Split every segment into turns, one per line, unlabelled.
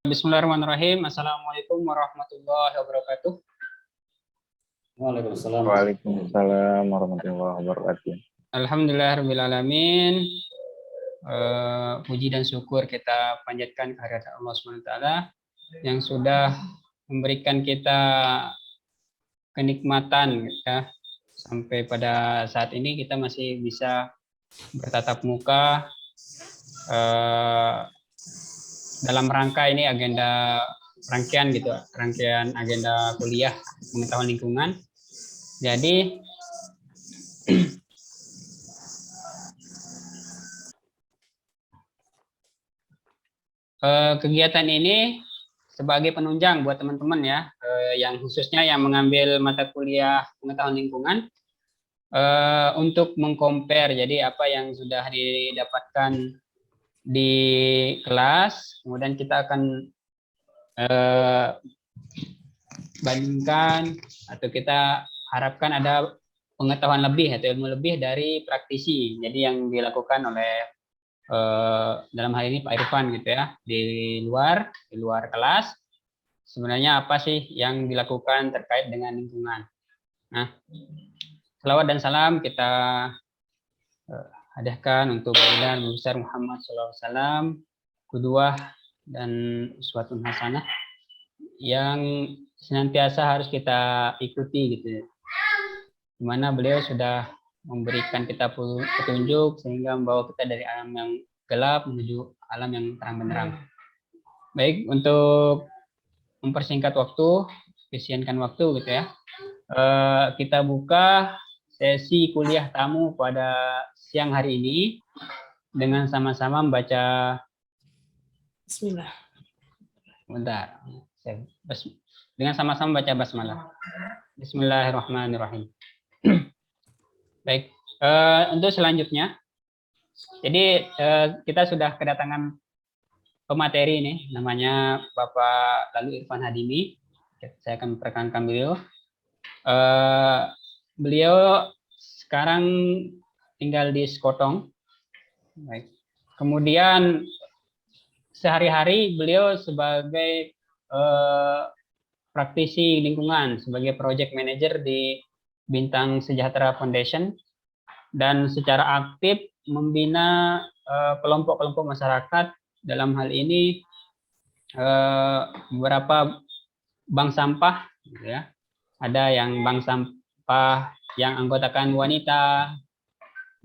Bismillahirrahmanirrahim. Assalamualaikum warahmatullahi wabarakatuh.
Waalaikumsalam.
Waalaikumsalam warahmatullahi wabarakatuh.
Alhamdulillahirrahmanirrahim. Puji dan syukur kita panjatkan kehadirat Allah SWT yang sudah memberikan kita kenikmatan ya, sampai pada saat ini kita masih bisa bertatap muka dalam rangka ini agenda rangkaian agenda kuliah pengetahuan lingkungan. Jadi kegiatan ini sebagai penunjang buat teman-teman ya, yang khususnya yang mengambil mata kuliah pengetahuan lingkungan untuk mengcompare. Jadi apa yang sudah didapatkan di kelas, kemudian kita akan bandingkan atau kita harapkan ada pengetahuan lebih atau ilmu lebih dari praktisi. Jadi yang dilakukan oleh dalam hal ini Pak Irfan gitu ya, di luar kelas, sebenarnya apa sih yang dilakukan terkait dengan lingkungan. Nah, selawat dan salam kita hadiahkan untuk Baginda Nabi besar Muhammad SAW, qudwah dan uswatun hasanah yang senantiasa harus kita ikuti gitu ya. Dimana beliau sudah memberikan kita petunjuk sehingga membawa kita dari alam yang gelap menuju alam yang terang benderang. Baik, untuk mempersingkat waktu, efisienkan waktu gitu ya. Kita buka sesi kuliah tamu pada siang hari ini dengan sama-sama membaca
Bismillah.
Bentar. Dengan sama-sama baca basmalah. Bismillahirrahmanirrahim. Baik, untuk selanjutnya, jadi kita sudah kedatangan pemateri ini, namanya Bapak Lalu Irfan Hadimi. Saya akan memperkenalkan beliau. Beliau sekarang tinggal di Sekotong. Baik. Kemudian sehari-hari beliau sebagai praktisi lingkungan, sebagai project manager di Bintang Sejahtera Foundation, dan secara aktif membina kelompok-kelompok masyarakat, dalam hal ini beberapa bank sampah gitu ya. Ada yang bank sampah yang anggotakan wanita,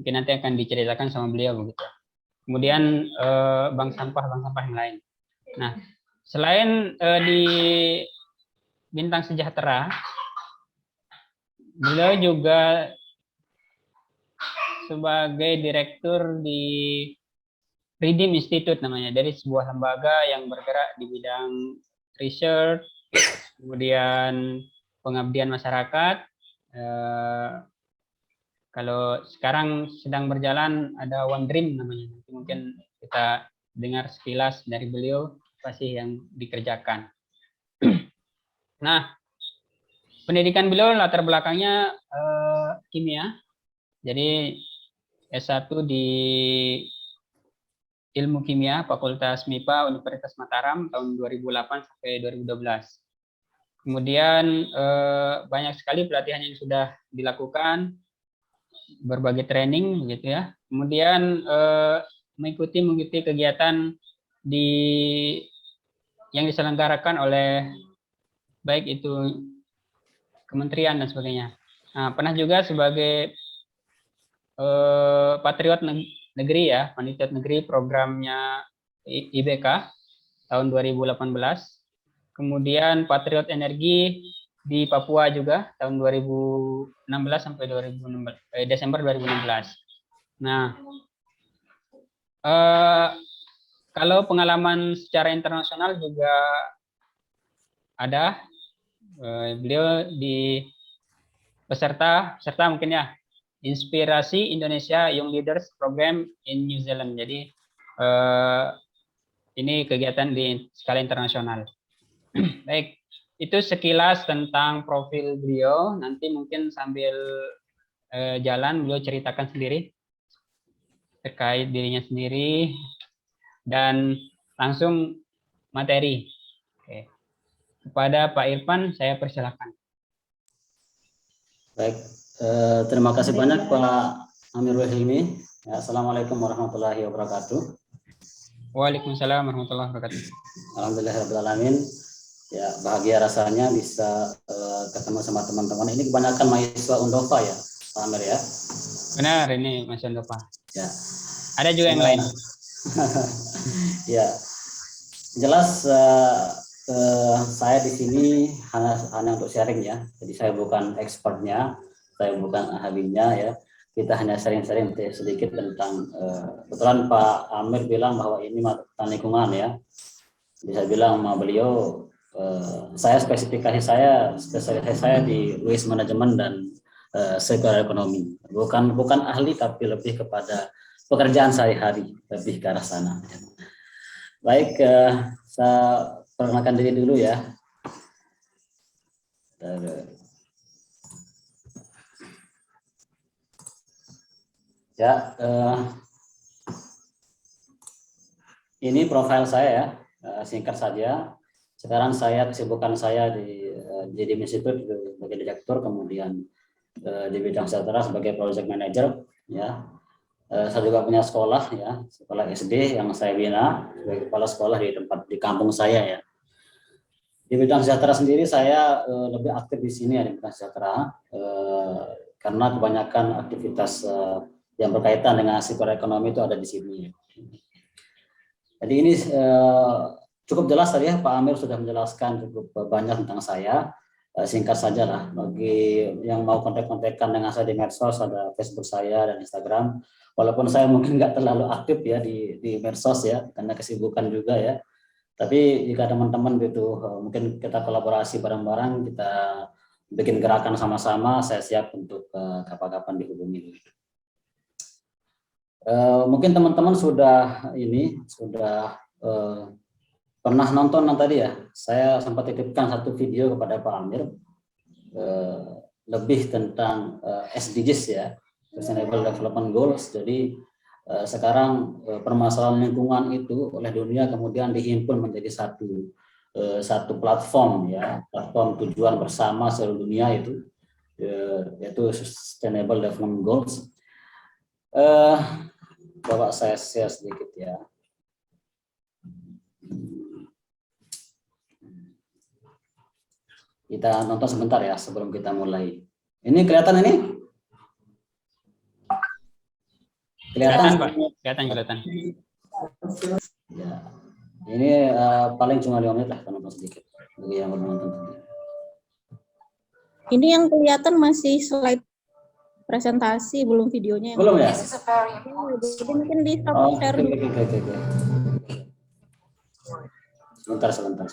mungkin nanti akan diceritakan sama beliau begitu. Kemudian bank sampah yang lain. Nah, selain di Bintang Sejahtera, beliau juga sebagai direktur di Redim Institute namanya, dari sebuah lembaga yang bergerak di bidang research, kemudian pengabdian masyarakat. Kalau sekarang sedang berjalan ada One Dream namanya, nanti mungkin kita dengar sekilas dari beliau apa sih yang dikerjakan. Nah, pendidikan beliau latar belakangnya kimia, jadi S1 di Ilmu Kimia Fakultas MIPA Universitas Mataram tahun 2008 sampai 2012. Kemudian banyak sekali pelatihan yang sudah dilakukan, berbagai training begitu ya. Kemudian mengikuti kegiatan yang diselenggarakan oleh baik itu kementerian dan sebagainya. Nah, pernah juga sebagai patriot negeri ya, panitia negeri programnya IBK tahun 2018. Kemudian patriot energi di Papua juga tahun 2016 sampai Desember 2016. Nah, kalau pengalaman secara internasional juga ada. Beliau di peserta mungkin ya, Inspirasi Indonesia Young Leaders Program in New Zealand. Jadi ini kegiatan di skala internasional. Baik, itu sekilas tentang profil beliau. Nanti mungkin sambil jalan beliau ceritakan sendiri terkait dirinya sendiri, dan langsung materi. Oke. Kepada Pak Irfan, saya persilakan.
Baik, terima kasih banyak Pak Amirul Hilmi. Ya, Assalamualaikum warahmatullahi wabarakatuh.
Waalaikumsalam warahmatullahi wabarakatuh.
Alhamdulillahirrahmanirrahim. Ya, bahagia rasanya bisa ketemu sama teman-teman. Ini kebanyakan mahasiswa Undova ya, Pak Amir ya.
Benar, ini Mas Yandova.
Ya.
Ada juga yang lain.
Ya, jelas saya di sini hanya untuk sharing ya. Jadi saya bukan expertnya, saya bukan ahlinya ya. Kita hanya sharing-sharing sedikit tentang kebetulan Pak Amir bilang bahwa ini tentang lingkungan ya. Jadi saya bilang sama beliau, saya spesifikasi saya di waste management dan circular economy. Bukan ahli tapi lebih kepada pekerjaan sehari-hari, lebih ke arah sana. Baik, saya perkenalkan diri dulu ya. Ya, ini profil saya ya, singkat saja. Sekarang kesibukan saya di JDM Institute sebagai direktur, kemudian di bidang sejahtera sebagai project manager. Ya, saya juga punya sekolah ya, sekolah SD yang saya bina sebagai kepala sekolah di kampung saya ya. Di bidang sejahtera sendiri saya lebih aktif di sini ya, di bidang sejahtera karena kebanyakan aktivitas yang berkaitan dengan circular ekonomi itu ada di sini. Jadi ini cukup jelas tadi ya, Pak Amir sudah menjelaskan cukup banyak tentang saya. Singkat saja lah, bagi yang mau kontak-kontakan dengan saya di medsos, ada Facebook saya dan Instagram. Walaupun saya mungkin nggak terlalu aktif ya di medsos ya, karena kesibukan juga ya. Tapi jika teman-teman gitu, mungkin kita kolaborasi bareng-bareng, kita bikin gerakan sama-sama, saya siap untuk kapan-kapan dihubungi. Mungkin teman-teman sudah pernah nonton tadi ya. Saya sempat titipkan satu video kepada Pak Amir lebih tentang SDGs ya, Sustainable Development Goals. Jadi sekarang permasalahan lingkungan itu oleh dunia kemudian dihimpun menjadi satu platform ya, platform tujuan bersama seluruh dunia itu yaitu Sustainable Development Goals. Bapak saya share sedikit ya. Kita nonton sebentar ya sebelum kita mulai. Ini kelihatan ini? Kelihatan
Pak? Kelihatan.
Ya. Ini paling cuma 5 menit lah, kita nonton sedikit bagi yang belum nonton.
Ini yang kelihatan masih slide presentasi, belum videonya.
Belum ya?
Jadi mungkin di stop share dulu.
Oke. Sebentar.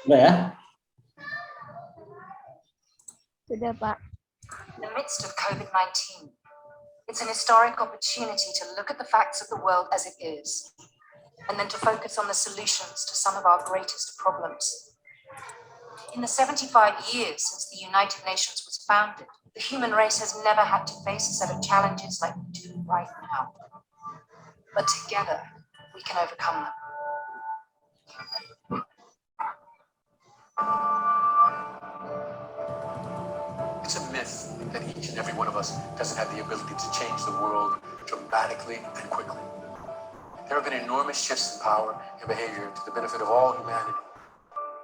Udah ya?
Sudah, Pak.
In the midst of COVID-19, it's an historic opportunity to look at the facts of the world as it is, and then to focus on the solutions to some of our greatest problems. In the 75 years since the United Nations was founded, the human race has never had to face a set of challenges like we do right now. But together, we can overcome them.
It's a myth that each and every one of us doesn't have the ability to change the world dramatically and quickly. There have been enormous shifts in power and behavior to the benefit of all humanity,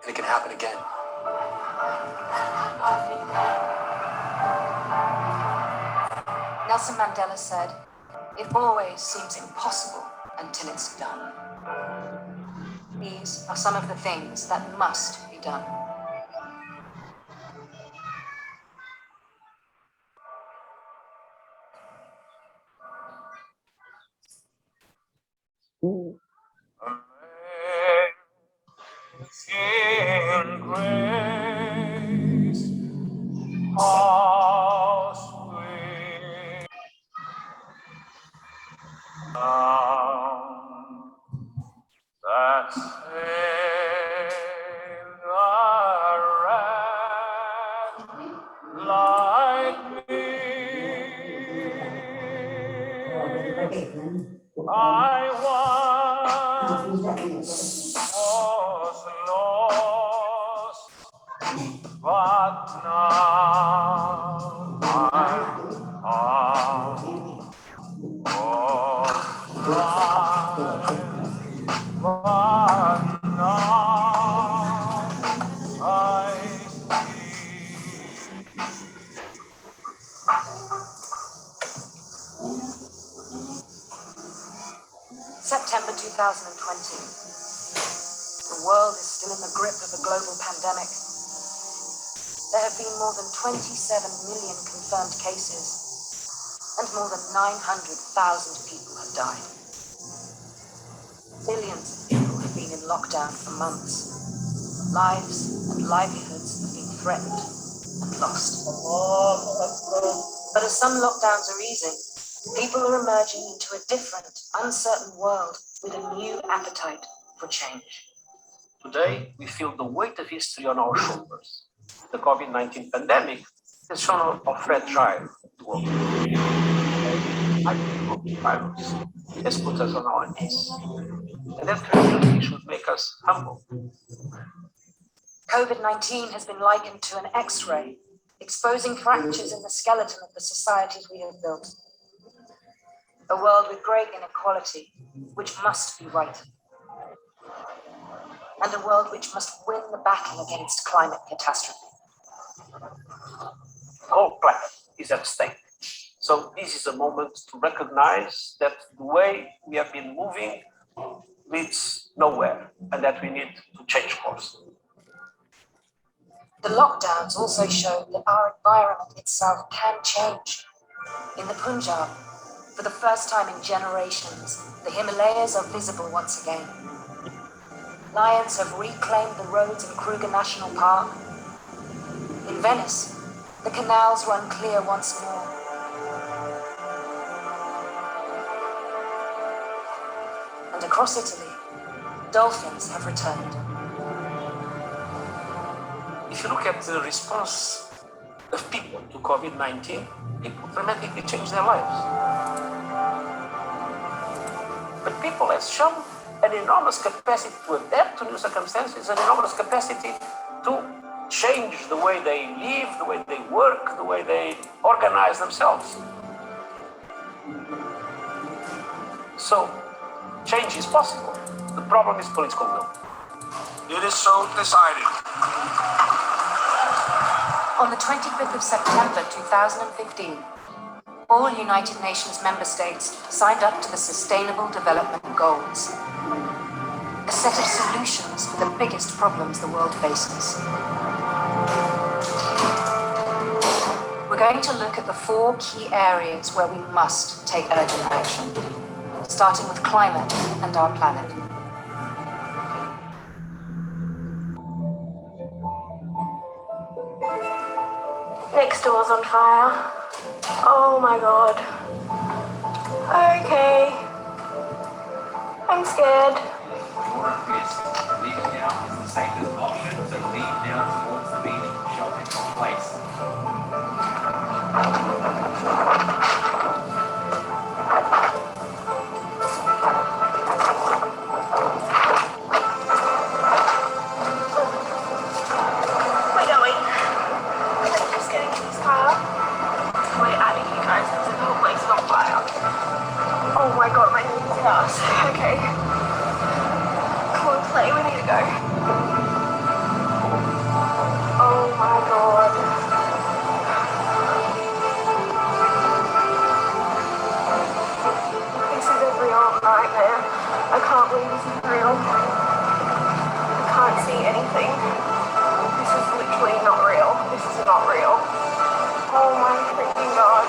and it can happen again.
Nelson Mandela said, "It always seems impossible until it's done." These are some of the things that must be done.
In grace, how sweet that saved a
was lost, but now I was blind, but now I see.
September 2020. The world is still in the grip of a global pandemic. There have been more than 27 million confirmed cases, and more than 900,000 people have died. Millions of people have been in lockdown for months. Lives and livelihoods have been threatened and lost. But as some lockdowns are easing, people are emerging into a different, uncertain world with a new appetite for change.
Today, we feel the weight of history on our shoulders. The COVID-19 pandemic has shown how fragile the world is. The virus has put us on our knees, and that really should make us humble.
COVID-19 has been likened to an X-ray, exposing fractures in the skeleton of the societies we have built. A world with great inequality, which must be righted. And a world which must win the battle against climate catastrophe.
The whole planet is at stake. So this is a moment to recognize that the way we have been moving leads nowhere, and that we need to change course.
The lockdowns also show that our environment itself can change. In the Punjab, for the first time in generations, the Himalayas are visible once again. Lions have reclaimed the roads in Kruger National Park. In Venice, the canals run clear once more. And across Italy, dolphins have returned.
If you look at the response of people to COVID-19, people dramatically change their lives. But people have shown an enormous capacity to adapt to new circumstances, an enormous capacity to change the way they live, the way they work, the way they organize themselves. So, change is possible. The problem is political will. It is so decided.
On the 25th of September 2015, all United Nations member states signed up to the Sustainable Development Goals, a set of solutions for the biggest problems the world faces. We're going to look at the 4 key areas where we must take urgent action, starting with climate and our planet.
Next door's on fire. Oh my god. Okay. I'm scared.
Leave now is the safest option, so leave now towards the beach shopping complex.
We're going. I'm just getting in this car. We're out of here, guys. The whole place is on fire. Oh my god, my knees hurt. Okay. Come on, Clay, we need to go. Oh my god. This is a real nightmare. I can't believe this is real. I can't see anything. This is literally not real. This is not real. Oh my freaking god.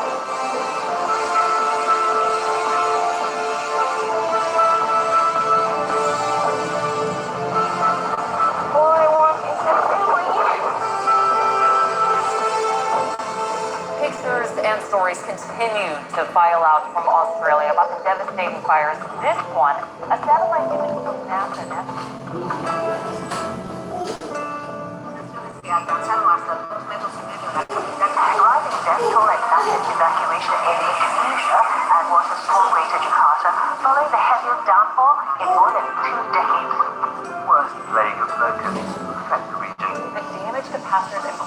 All I want is a family.
Pictures and stories continue to file out from Australia about the devastating fires. This one, a satellite image from NASA.
Arriving death toll at massive evacuation area in Indonesia and was a small way to Jakarta following the heaviest downfall in more than 2 decades.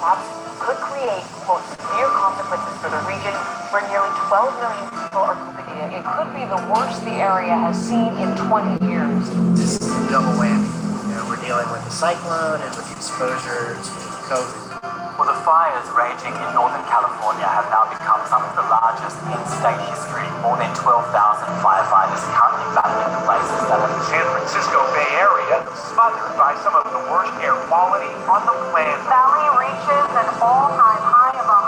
collapse could create, quote, severe consequences for the region where nearly 12 million people are living in. It could be the worst the area has seen in 20 years.
This is a double whammy. We're dealing with the cyclone and with the exposure to COVID.
Well, the fires raging in Northern California have now become some of the largest in state history. More than 12,000 firefighters currently battling the blazes that have
San Francisco Bay Area smothered by some of the worst air quality on the planet.
Valley reaches an all-time high of 100.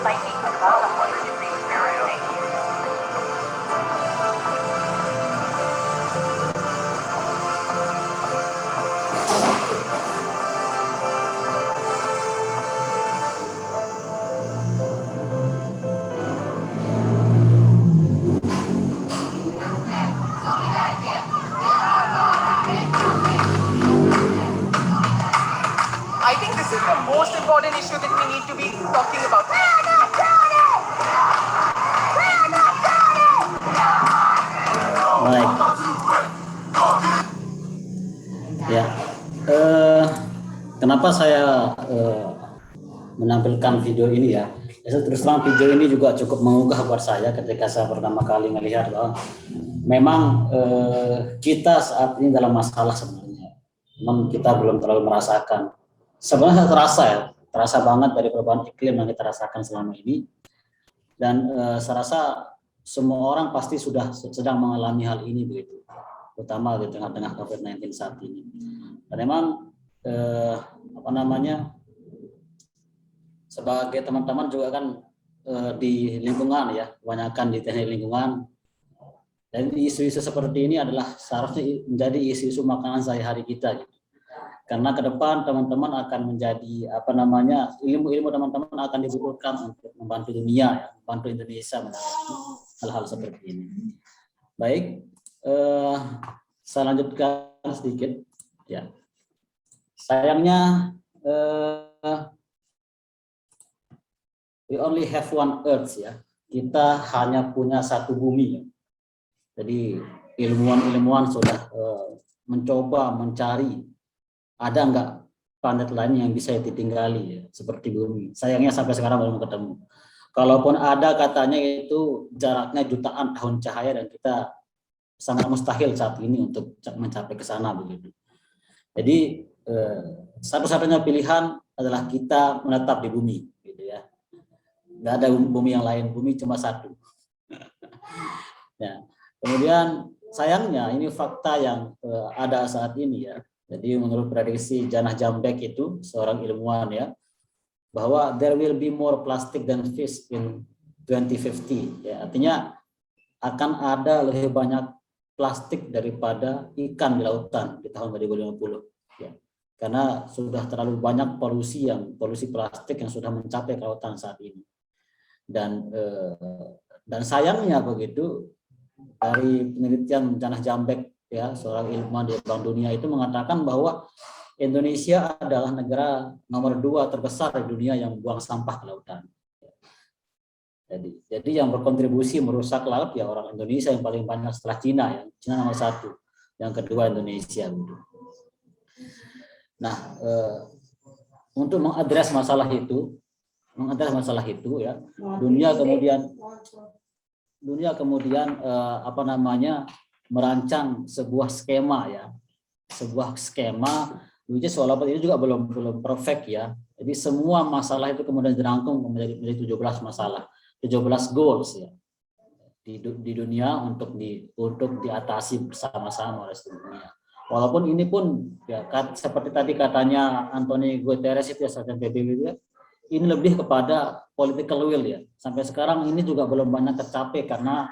lightning above 100 degrees Fahrenheit.
I think this is the most important issue that we need to be talking about.
Baik. Ya, kenapa saya menampilkan video ini ya? Terus terang video ini juga cukup menggugah buat saya ketika saya pertama kali melihat bahwa memang kita saat ini dalam masalah sebenarnya. Memang kita belum terlalu merasakan. Sebenarnya terasa banget dari perubahan iklim yang kita rasakan selama ini. Dan saya rasa semua orang pasti sudah sedang mengalami hal ini begitu, terutama di tengah-tengah COVID-19 saat ini. Dan memang sebagai teman-teman juga kan di lingkungan ya, kebanyakan di teknik lingkungan. Dan isu-isu seperti ini adalah seharusnya menjadi isu-isu makanan sehari-hari kita. Gitu. Karena ke depan teman-teman akan menjadi ilmu-ilmu teman-teman akan dibutuhkan untuk membantu dunia, ya, membantu Indonesia menangani hal-hal seperti ini. Baik, saya lanjutkan sedikit. Ya, sayangnya we only have one Earth ya. Kita hanya punya satu bumi. Ya. Jadi ilmuwan-ilmuwan sudah mencoba mencari ada nggak planet lain yang bisa ditinggali ya, seperti bumi. Sayangnya sampai sekarang belum ketemu. Kalaupun ada katanya itu jaraknya jutaan tahun cahaya dan kita sangat mustahil saat ini untuk mencapai ke sana begitu. Jadi satu-satunya pilihan adalah kita menetap di bumi, gitu ya. Nggak ada bumi yang lain, bumi cuma satu. Ya. Kemudian sayangnya ini fakta yang ada saat ini ya. Jadi menurut prediksi Janah Jambek itu seorang ilmuwan ya, bahwa there will be more plastic than fish in 2050. Ya, artinya akan ada lebih banyak plastik daripada ikan di lautan di tahun 2050. Ya, karena sudah terlalu banyak polusi plastik yang sudah mencapai ke lautan saat ini. Dan sayangnya begitu dari penelitian Janah Jambek ya, seorang ilmuwan di Bank Dunia itu mengatakan bahwa Indonesia adalah negara nomor 2 terbesar di dunia yang buang sampah ke lautan. Jadi yang berkontribusi merusak laut ya orang Indonesia yang paling banyak setelah Cina ya. Cina nomor 1, yang kedua Indonesia. Nah, untuk mengadres masalah itu ya, dunia kemudian merancang sebuah skema ya, which is walaupun itu juga belum perfect ya. Jadi semua masalah itu kemudian dirangkum menjadi 17 masalah, 17 goals ya di dunia untuk diatasi bersama-sama oleh seluruh dunia. Walaupun ini pun ya seperti tadi katanya Antonio Guterres itu ya, Sekjen PBB itu ya, ini lebih kepada political will ya. Sampai sekarang ini juga belum banyak tercapai karena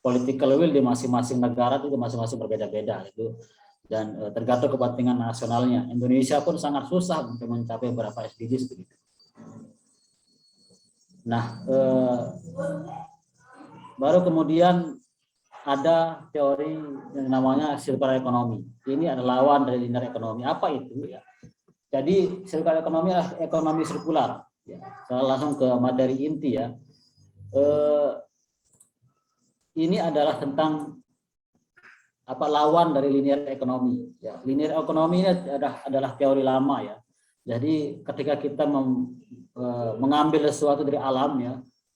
political will di masing-masing negara itu masing-masing berbeda-beda itu, dan tergantung kepentingan nasionalnya. Indonesia pun sangat susah untuk mencapai beberapa SDGs begitu. Nah, baru kemudian ada teori yang namanya circular economy. Ini adalah lawan dari linear economy. Apa itu ya? Jadi circular economy adalah ekonomi sirkular. Ya, saya langsung ke materi inti ya. Ini adalah tentang lawan dari linear ekonomi. Ya, linear ekonomi ini adalah teori lama ya. Jadi ketika kita mengambil sesuatu dari alam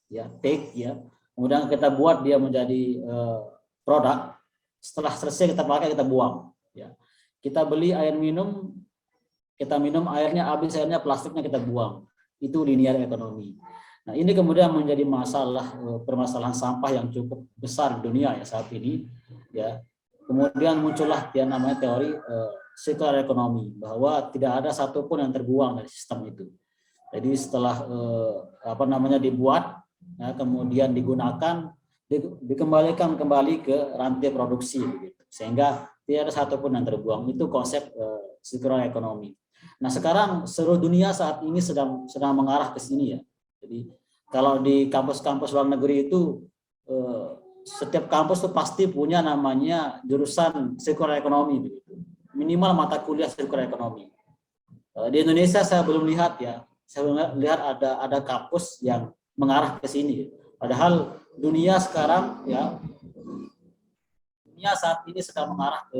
ya, take ya, kemudian kita buat dia menjadi produk, setelah selesai kita pakai kita buang. Ya, kita beli air minum, kita minum airnya habis, airnya plastiknya kita buang. Itu linear ekonomi. Nah, ini kemudian menjadi permasalahan sampah yang cukup besar di dunia ya saat ini. Ya, kemudian muncullah yang namanya teori circular economy, bahwa tidak ada satupun yang terbuang dari sistem itu. Jadi setelah dibuat, ya, kemudian digunakan, dikembalikan kembali ke rantai produksi, gitu. Sehingga tidak ada satupun yang terbuang. Itu konsep circular economy. Nah, sekarang seluruh dunia saat ini sedang mengarah ke sini ya. Jadi kalau di kampus-kampus luar negeri itu setiap kampus itu pasti punya namanya jurusan circular economy begitu. Minimal mata kuliah circular economy. Di Indonesia saya belum lihat ya. Saya belum lihat ada kampus yang mengarah ke sini. Padahal dunia sekarang ya, dunia saat ini sedang mengarah ke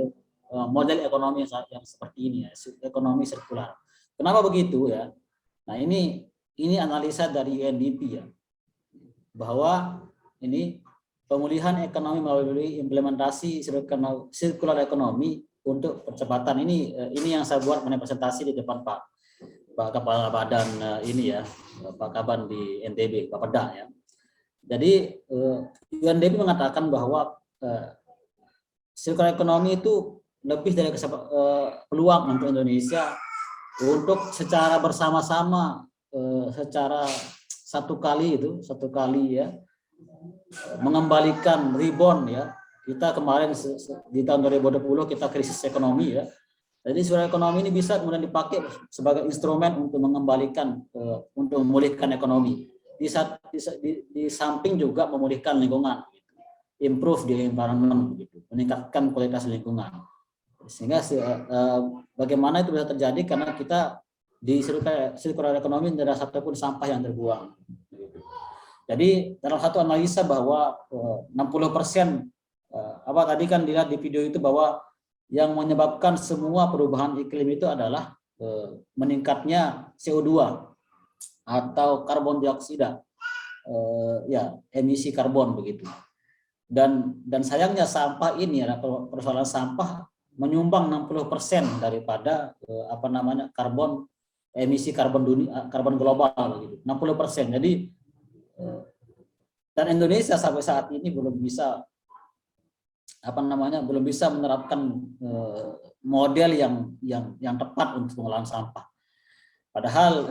model ekonomi yang seperti ini ya, ekonomi sirkular. Kenapa begitu ya? Nah, ini analisa dari UNDP ya, bahwa ini pemulihan ekonomi melalui implementasi circular economy untuk percepatan ini yang saya buat presentasi di depan Pak Kepala Badan ini ya, Pak Kaban di NTB, Pak Peda ya. Jadi UNDP mengatakan bahwa circular economy itu lebih dari peluang untuk Indonesia untuk secara bersama-sama, secara satu kali ya, mengembalikan rebound ya. Kita kemarin di tahun 2020 kita krisis ekonomi ya. Jadi circular ekonomi ini bisa kemudian dipakai sebagai instrumen untuk mengembalikan, untuk memulihkan ekonomi. Di samping juga memulihkan lingkungan, improve the environment, gitu, meningkatkan kualitas lingkungan. Sehingga bagaimana itu bisa terjadi karena kita di circular economy tidak ada satupun sampah yang terbuang. Jadi dalam satu analisa bahwa 60%, tadi kan dilihat di video itu bahwa yang menyebabkan semua perubahan iklim itu adalah meningkatnya CO2 atau karbon dioksida, emisi karbon begitu. Dan sayangnya sampah ini adalah persoalan sampah menyumbang 60% daripada emisi karbon global begitu. 60%. Jadi dan Indonesia sampai saat ini belum bisa menerapkan model yang tepat untuk pengolahan sampah. Padahal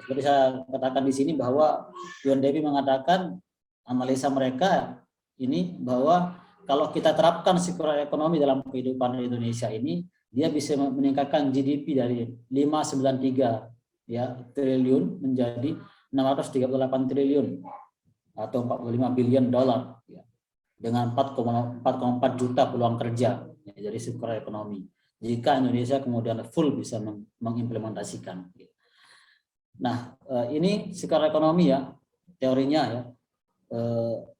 seperti saya katakan di sini bahwa UNDP mengatakan analisa mereka ini bahwa kalau kita terapkan circular economy dalam kehidupan Indonesia ini, dia bisa meningkatkan GDP dari 593 triliun menjadi 638 triliun atau 45 billion dolar ya, dengan 4,4 juta peluang kerja ya, dari circular economy. Jika Indonesia kemudian full bisa mengimplementasikan. Nah, ini circular economy ya, teorinya ya.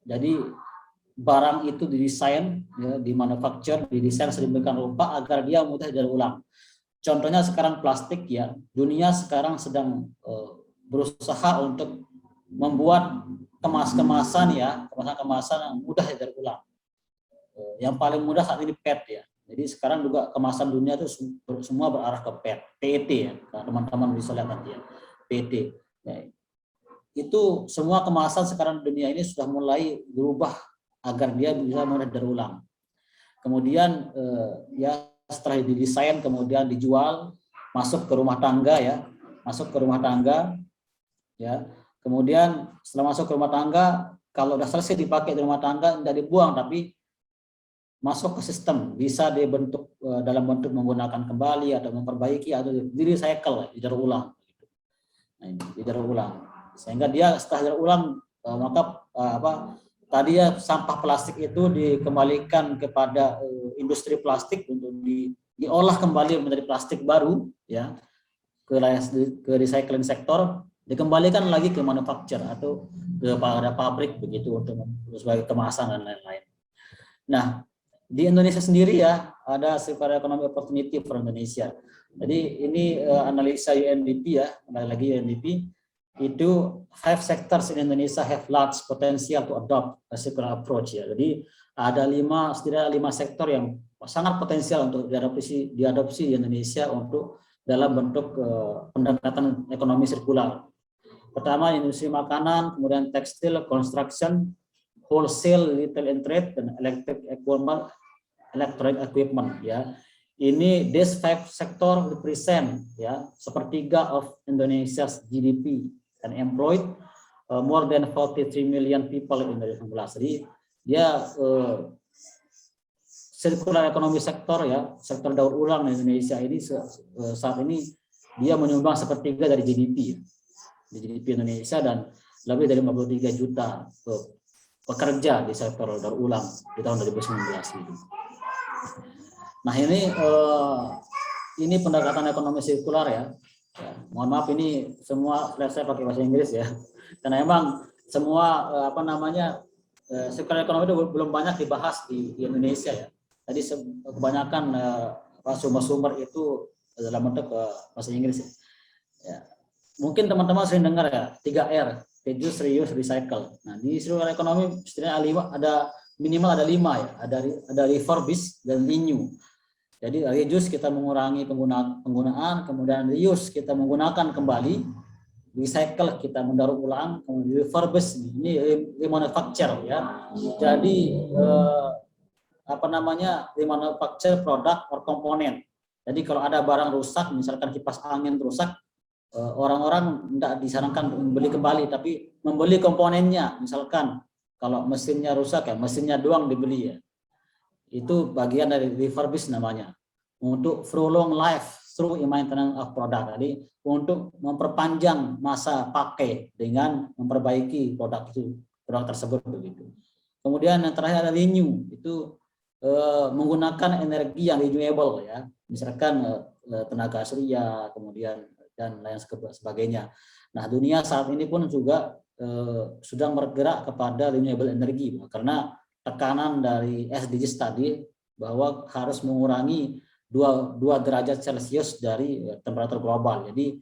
Jadi barang itu didesain, ya, dimanufaktur, didesain sedemikian rupa agar dia mudah didaur ulang. Contohnya sekarang plastik ya, dunia sekarang sedang berusaha untuk membuat kemasan yang mudah didaur ulang. Yang paling mudah saat ini PET ya. Jadi sekarang juga kemasan dunia itu semua berarah ke PET ya. Teman-teman bisa lihat nanti ya, PET. Ya. Itu semua kemasan sekarang dunia ini sudah mulai berubah agar dia bisa mudah didaur ulang. Kemudian setelah didesain kemudian dijual, masuk ke rumah tangga ya, kemudian setelah masuk ke rumah tangga, kalau sudah selesai dipakai di rumah tangga tidak dibuang tapi masuk ke sistem, bisa dibentuk dalam bentuk menggunakan kembali atau memperbaiki atau di-recycle, didaur ulang. Nah, ini didaur ulang. Sehingga dia setelah didaur ulang tadi ya sampah plastik itu dikembalikan kepada industri plastik untuk diolah kembali menjadi plastik baru ya, ke recycling sektor, dikembalikan lagi ke manufaktur atau kepada pabrik begitu untuk sebagai kemasan dan lain-lain. Nah, Di Indonesia sendiri ya, ada circular economy opportunity for Indonesia. Jadi ini analisa UNDP ya, kembali lagi UNDP, itu 5 sectors in Indonesia have large potential to adopt a circular approach ya. Jadi ada setidaknya 5 sektor yang sangat potensial untuk diadopsi di Indonesia untuk dalam bentuk pendekatan ekonomi sirkular. Pertama industri makanan, kemudian tekstil, construction, wholesale, retail and trade, dan electronic equipment ya. Ini these 5 sector represent ya sepertiga of Indonesia's GDP and employed more than 43 million people in 2019. Jadi dia circular economy sektor ya, sektor daur ulang di Indonesia ini saat ini dia menyumbang sepertiga dari GDP di GDP Indonesia dan lebih dari 53 juta pekerja di sektor daur ulang di tahun 2019 ini. Nah ini pendekatan ekonomi sirkular ya. Mohon maaf ini semua saya pakai bahasa Inggris ya, karena emang semua circular economy itu belum banyak dibahas di Indonesia ya. Tadi kebanyakan sumber-sumber itu dalam bentuk bahasa Inggris ya. Ya. Mungkin teman-teman sering dengar ya 3R, reduce, reuse, recycle. Nah di circular economy setidaknya ada minimal ada 5 ya, ada refurbish dan renew. Jadi reduce kita mengurangi penggunaan, kemudian reuse kita menggunakan kembali, recycle kita mendaur ulang, kemudian refurbish ini remanufacture ya. Jadi remanufacture produk or komponen. Jadi kalau ada barang rusak, misalkan kipas angin rusak, orang-orang tidak disarankan membeli kembali, tapi membeli komponennya. Misalkan kalau mesinnya rusak ya, mesinnya doang dibeli ya. Itu bagian dari refurbish namanya. Untuk prolong life through maintenance of product. Jadi untuk memperpanjang masa pakai dengan memperbaiki produk tersebut begitu. Kemudian yang terakhir ada renew, itu menggunakan energi yang renewable ya. Misalkan tenaga surya, kemudian dan lain sebagainya. Nah, dunia saat ini pun juga sedang bergerak kepada renewable energy karena tekanan dari SDGs tadi bahwa harus mengurangi 2 derajat Celcius dari temperatur global. Jadi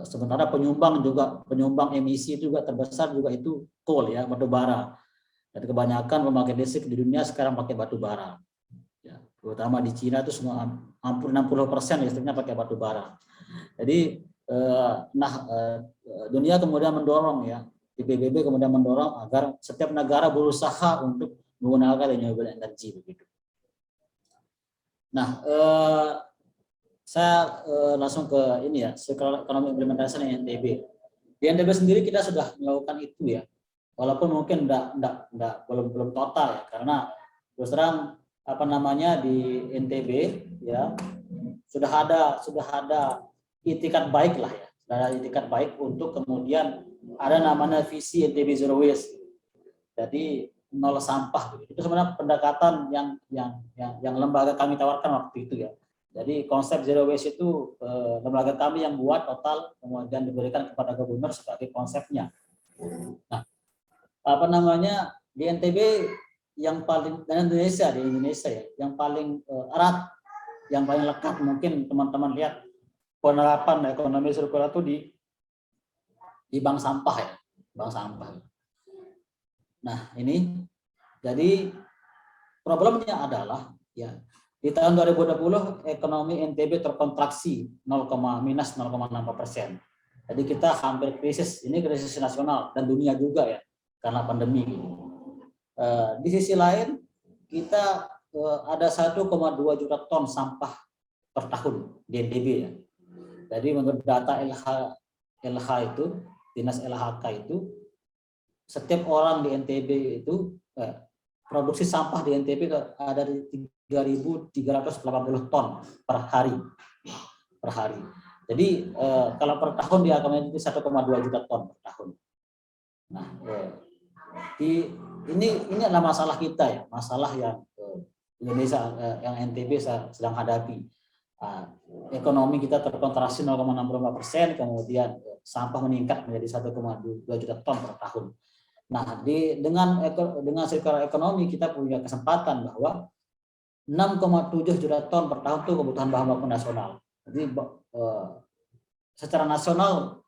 sementara penyumbang emisi juga terbesar juga itu coal ya, batu bara. Dan kebanyakan pembangkit listrik di dunia sekarang pakai batu bara. Ya, terutama di Cina itu semua hampir 60% listriknya pakai batu bara. Jadi dunia kemudian mendorong ya, di PBB kemudian mendorong agar setiap negara berusaha untuk menggunakan renewable energy begitu. Nah, saya langsung ke ini ya, circular economy implementation di NTB. Di NTB sendiri kita sudah melakukan itu ya, walaupun mungkin belum total ya, karena terus terang di NTB ya sudah ada itikat baik lah ya, ada itikat baik untuk kemudian ada namanya visi NTB Zero Waste. Jadi 0 sampah. Itu sebenarnya pendekatan yang lembaga kami tawarkan waktu itu ya. Jadi konsep Zero Waste itu lembaga kami yang buat total, kemudian diberikan kepada gubernur sebagai konsepnya. Nah, di NTB yang paling dan di Indonesia ya, yang paling erat, yang paling lekat mungkin teman-teman lihat penerapan ekonomi sirkular itu di bank sampah ya, bank sampah. Nah ini, jadi problemnya adalah ya di tahun 2020 ekonomi NTB terkontraksi minus 0,6%. Jadi kita hampir krisis, ini krisis nasional dan dunia juga ya karena pandemi. Di sisi lain kita ada 1,2 juta ton sampah per tahun di NTB ya. Jadi menurut data LH itu, Dinas LHK itu, setiap orang di NTB itu produksi sampah di NTB ada di 3.380 ton per hari. Jadi kalau per tahun dia akan menjadi 1,2 juta ton per tahun. Nah, ini adalah masalah kita ya, masalah yang Indonesia, yang NTB sedang hadapi. Ekonomi kita terkontraksi 0,64%, kemudian sampah meningkat menjadi 1,2 juta ton per tahun. Nah, dengan circular economy kita punya kesempatan bahwa 6,7 juta ton per tahun itu kebutuhan bahan baku nasional. Jadi secara nasional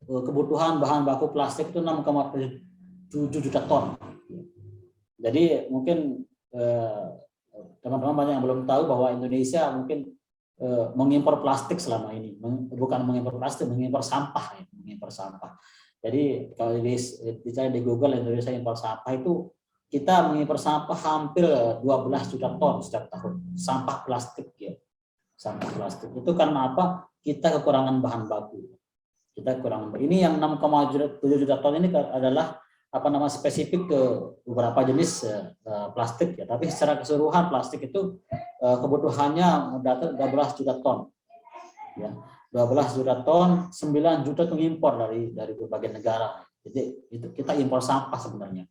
kebutuhan bahan baku plastik itu 6,7 juta ton. Jadi mungkin teman-teman banyak yang belum tahu bahwa Indonesia mungkin mengimpor plastik selama ini, bukan mengimpor plastik, mengimpor sampah, ya, mengimpor sampah. Jadi kalau dicari di Google Indonesia impor sampah itu kita mengimpor sampah hampir 12 juta ton setiap tahun, sampah plastik ya. Sampah plastik itu karena apa? Kita kekurangan bahan baku. Kita kekurangan. Ini yang 6,7 juta ton ini adalah spesifik ke beberapa jenis plastik ya. Tapi secara keseluruhan plastik itu kebutuhannya 12 juta ton. Ya. 12 juta ton, 9 juta itu impor dari berbagai negara. Jadi itu kita impor sampah sebenarnya.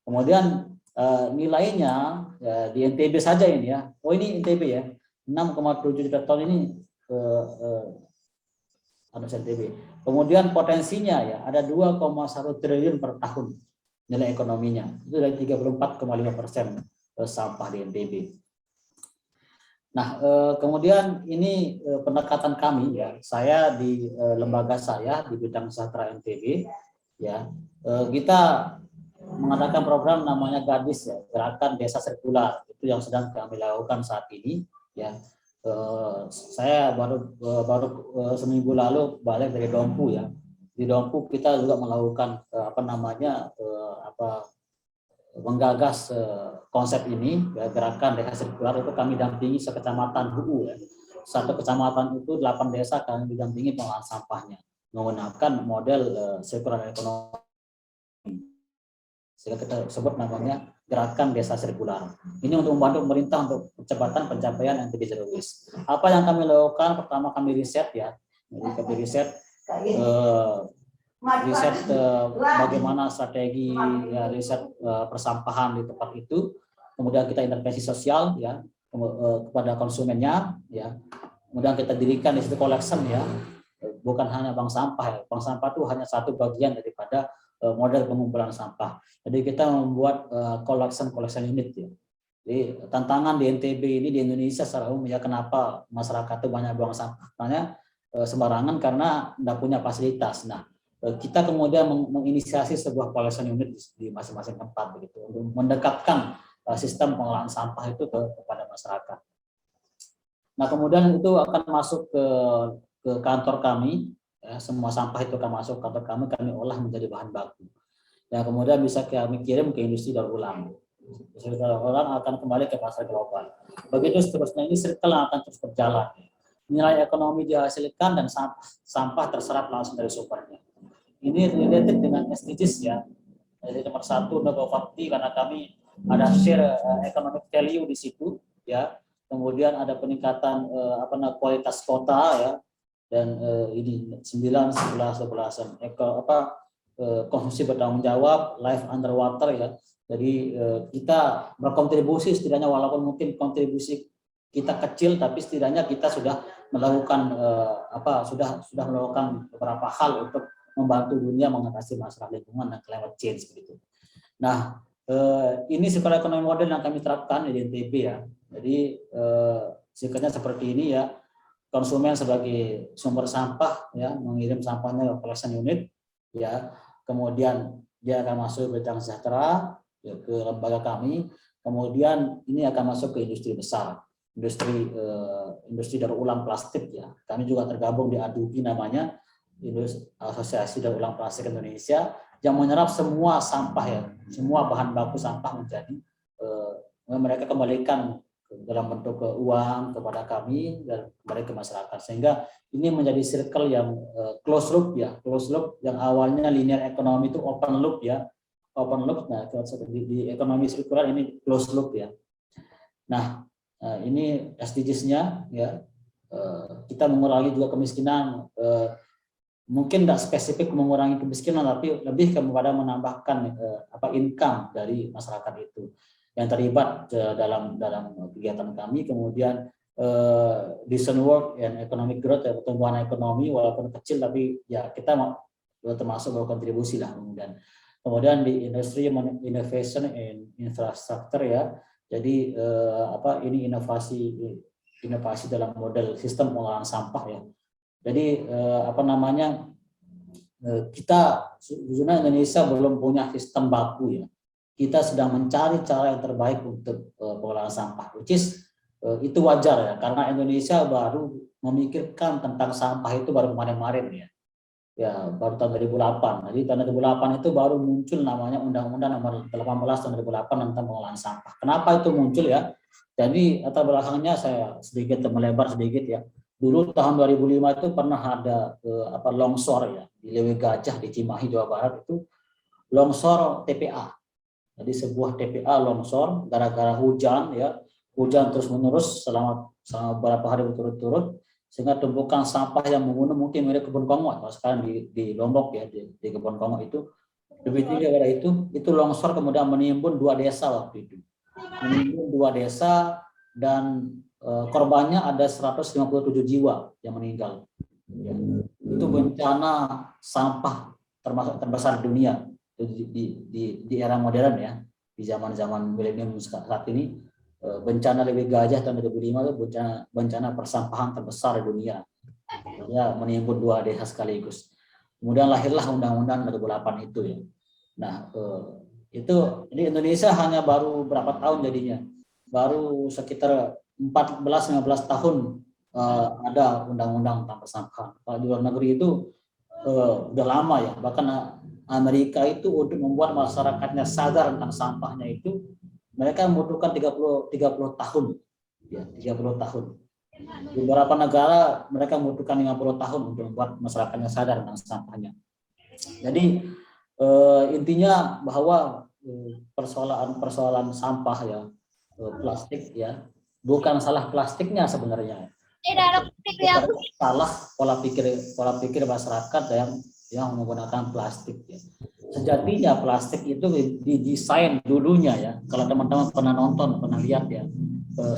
Kemudian nilainya ya, di NTB saja ini ya. Oh ini NTB ya. 6,7 juta ton ini NTB. Kemudian potensinya ya ada 2,1 triliun per tahun nilai ekonominya. Itu dari 34,5% sampah di NTB. Nah, kemudian ini pendekatan kami ya. Saya di lembaga saya di bidang sastra NTB ya. Kita mengadakan program namanya GADIS ya, Gerakan Desa Sirkular. Itu yang sedang kami lakukan saat ini ya. Saya baru seminggu lalu balik dari Dompu ya. Di Dompu kita juga melakukan menggagas konsep ini ya, Gerakan Desa Sirkular. Itu kami dampingi sekecamatan HU ya. Satu kecamatan itu 8 desa kami didampingi pengolahan sampahnya menggunakan model sirkular ekonomi. Sehingga kita sebut namanya Gerakan Desa Sirkular. Ini untuk membantu pemerintah untuk percepatan pencapaian NTB Zero Waste. Apa yang kami lakukan? Pertama kami riset ya. Jadi kami riset bagaimana strategi ya, riset persampahan di tempat itu. Kemudian kita intervensi sosial ya kepada konsumennya ya. Kemudian kita dirikan di situ collection ya. Bukan hanya bank sampah ya. Bank sampah itu hanya satu bagian daripada model pengumpulan sampah. Jadi kita membuat collection unit ya. Jadi tantangan di NTB ini di Indonesia secara umum ya, kenapa masyarakat itu banyak buang sampah? Karena sembarangan karena tidak punya fasilitas. Nah, kita kemudian menginisiasi sebuah collection unit di masing-masing tempat begitu untuk mendekatkan sistem pengolahan sampah itu kepada masyarakat. Nah, kemudian itu akan masuk ke kantor kami. Ya, semua sampah itu akan masuk kantor kami olah menjadi bahan baku. Ya, kemudian bisa kami kirim ke industri daur ulang. Industri daur ulang akan kembali ke pasar global. Begitu seterusnya, ini circle yang akan terus berjalan. Nilai ekonomi dihasilkan dan sampah terserap langsung dari sumbernya. Ini related dengan SDGs ya. Jadi nomor 1 no poverty karena kami ada share economic value di situ ya. Kemudian ada peningkatan kualitas kota ya. Dan ini 9, 11, 12 konsumsi bertanggung jawab, life underwater ya. Jadi kita berkontribusi setidaknya walaupun mungkin kontribusi kita kecil, tapi setidaknya kita sudah melakukan sudah melakukan beberapa hal untuk membantu dunia mengatasi masalah lingkungan dan climate change begitu. Nah, ini circular economy model yang kami terapkan di NTB ya. Jadi sikapnya seperti ini ya. Konsumen sebagai sumber sampah ya, mengirim sampahnya ke collection unit ya, kemudian dia akan masuk ke bidang sejahtera ya, ke lembaga kami, kemudian ini akan masuk ke industri besar, industri daur ulang plastik ya. Kami juga tergabung di ADUPI namanya, Asosiasi Daur Ulang Plastik Indonesia, yang menyerap semua sampah ya, semua bahan baku sampah menjadi mereka kembalikan dalam bentuk uang kepada kami dan kembali ke masyarakat, sehingga ini menjadi circle yang close loop yang awalnya linear ekonomi itu open loop ya, nah di ekonomi sirkular ini close loop ya. Nah ini SDGs-nya ya, kita mengurangi juga kemiskinan, mungkin tidak spesifik mengurangi kemiskinan tapi lebih kepada menambahkan income dari masyarakat itu yang terlibat dalam kegiatan kami. Kemudian decent work and economic growth ya, pertumbuhan ekonomi walaupun kecil tapi ya kita termasuk berkontribusi lah. Kemudian di industri innovation and infrastructure ya, Jadi ini inovasi dalam model sistem pengolahan sampah ya. Jadi kita sebenarnya Indonesia belum punya sistem baku ya. Kita sedang mencari cara yang terbaik untuk pengolahan sampah, which is itu wajar ya, karena Indonesia baru memikirkan tentang sampah itu baru kemarin-kemarin ya. Ya, baru tahun 2008. Jadi tahun 2008 itu baru muncul namanya Undang-Undang Nomor 18 tahun 2008 tentang pengolahan sampah. Kenapa itu muncul ya? Jadi latar belakangnya saya sedikit melebar sedikit ya. Dulu tahun 2005 itu pernah ada longsor ya di Lewi Gajah di Cimahi Jawa Barat, itu longsor TPA. Jadi sebuah TPA longsor gara-gara hujan ya, hujan terus menerus selama beberapa hari berturut-turut, sehingga tumpukan sampah yang menggunung mungkin mirip kebun kongo, kalau sekarang di Lombok ya, di kebun kongo itu lebih tinggi daripada itu longsor kemudian menimbun 2 desa waktu itu, menimbun 2 desa dan korbannya ada 157 jiwa yang meninggal. Ya. Itu bencana sampah terbesar di dunia di era modern ya, di zaman milenium saat ini. Bencana Lewi Gajah tahun 2005 itu bencana persampahan terbesar di dunia. Ya, menimbun 2 desa sekaligus. Kemudian lahirlah Undang-Undang 2008 itu ya. Nah, itu di Indonesia hanya baru berapa tahun jadinya? Baru sekitar 14-15 tahun ada undang-undang tentang persampahan. Kalau di luar negeri itu udah lama ya. Bahkan Amerika itu untuk membuat masyarakatnya sadar tentang sampahnya itu mereka membutuhkan 30 tahun. Ya, 30 tahun. Di beberapa negara mereka membutuhkan 50 tahun untuk membuat masyarakatnya sadar tentang sampahnya. Jadi intinya bahwa persoalan sampah ya, plastik ya, bukan salah plastiknya sebenarnya. Salah pola pikir masyarakat yang menggunakan plastik ya. Sejatinya plastik itu didesain dulunya ya. Kalau teman-teman pernah nonton, pernah lihat ya,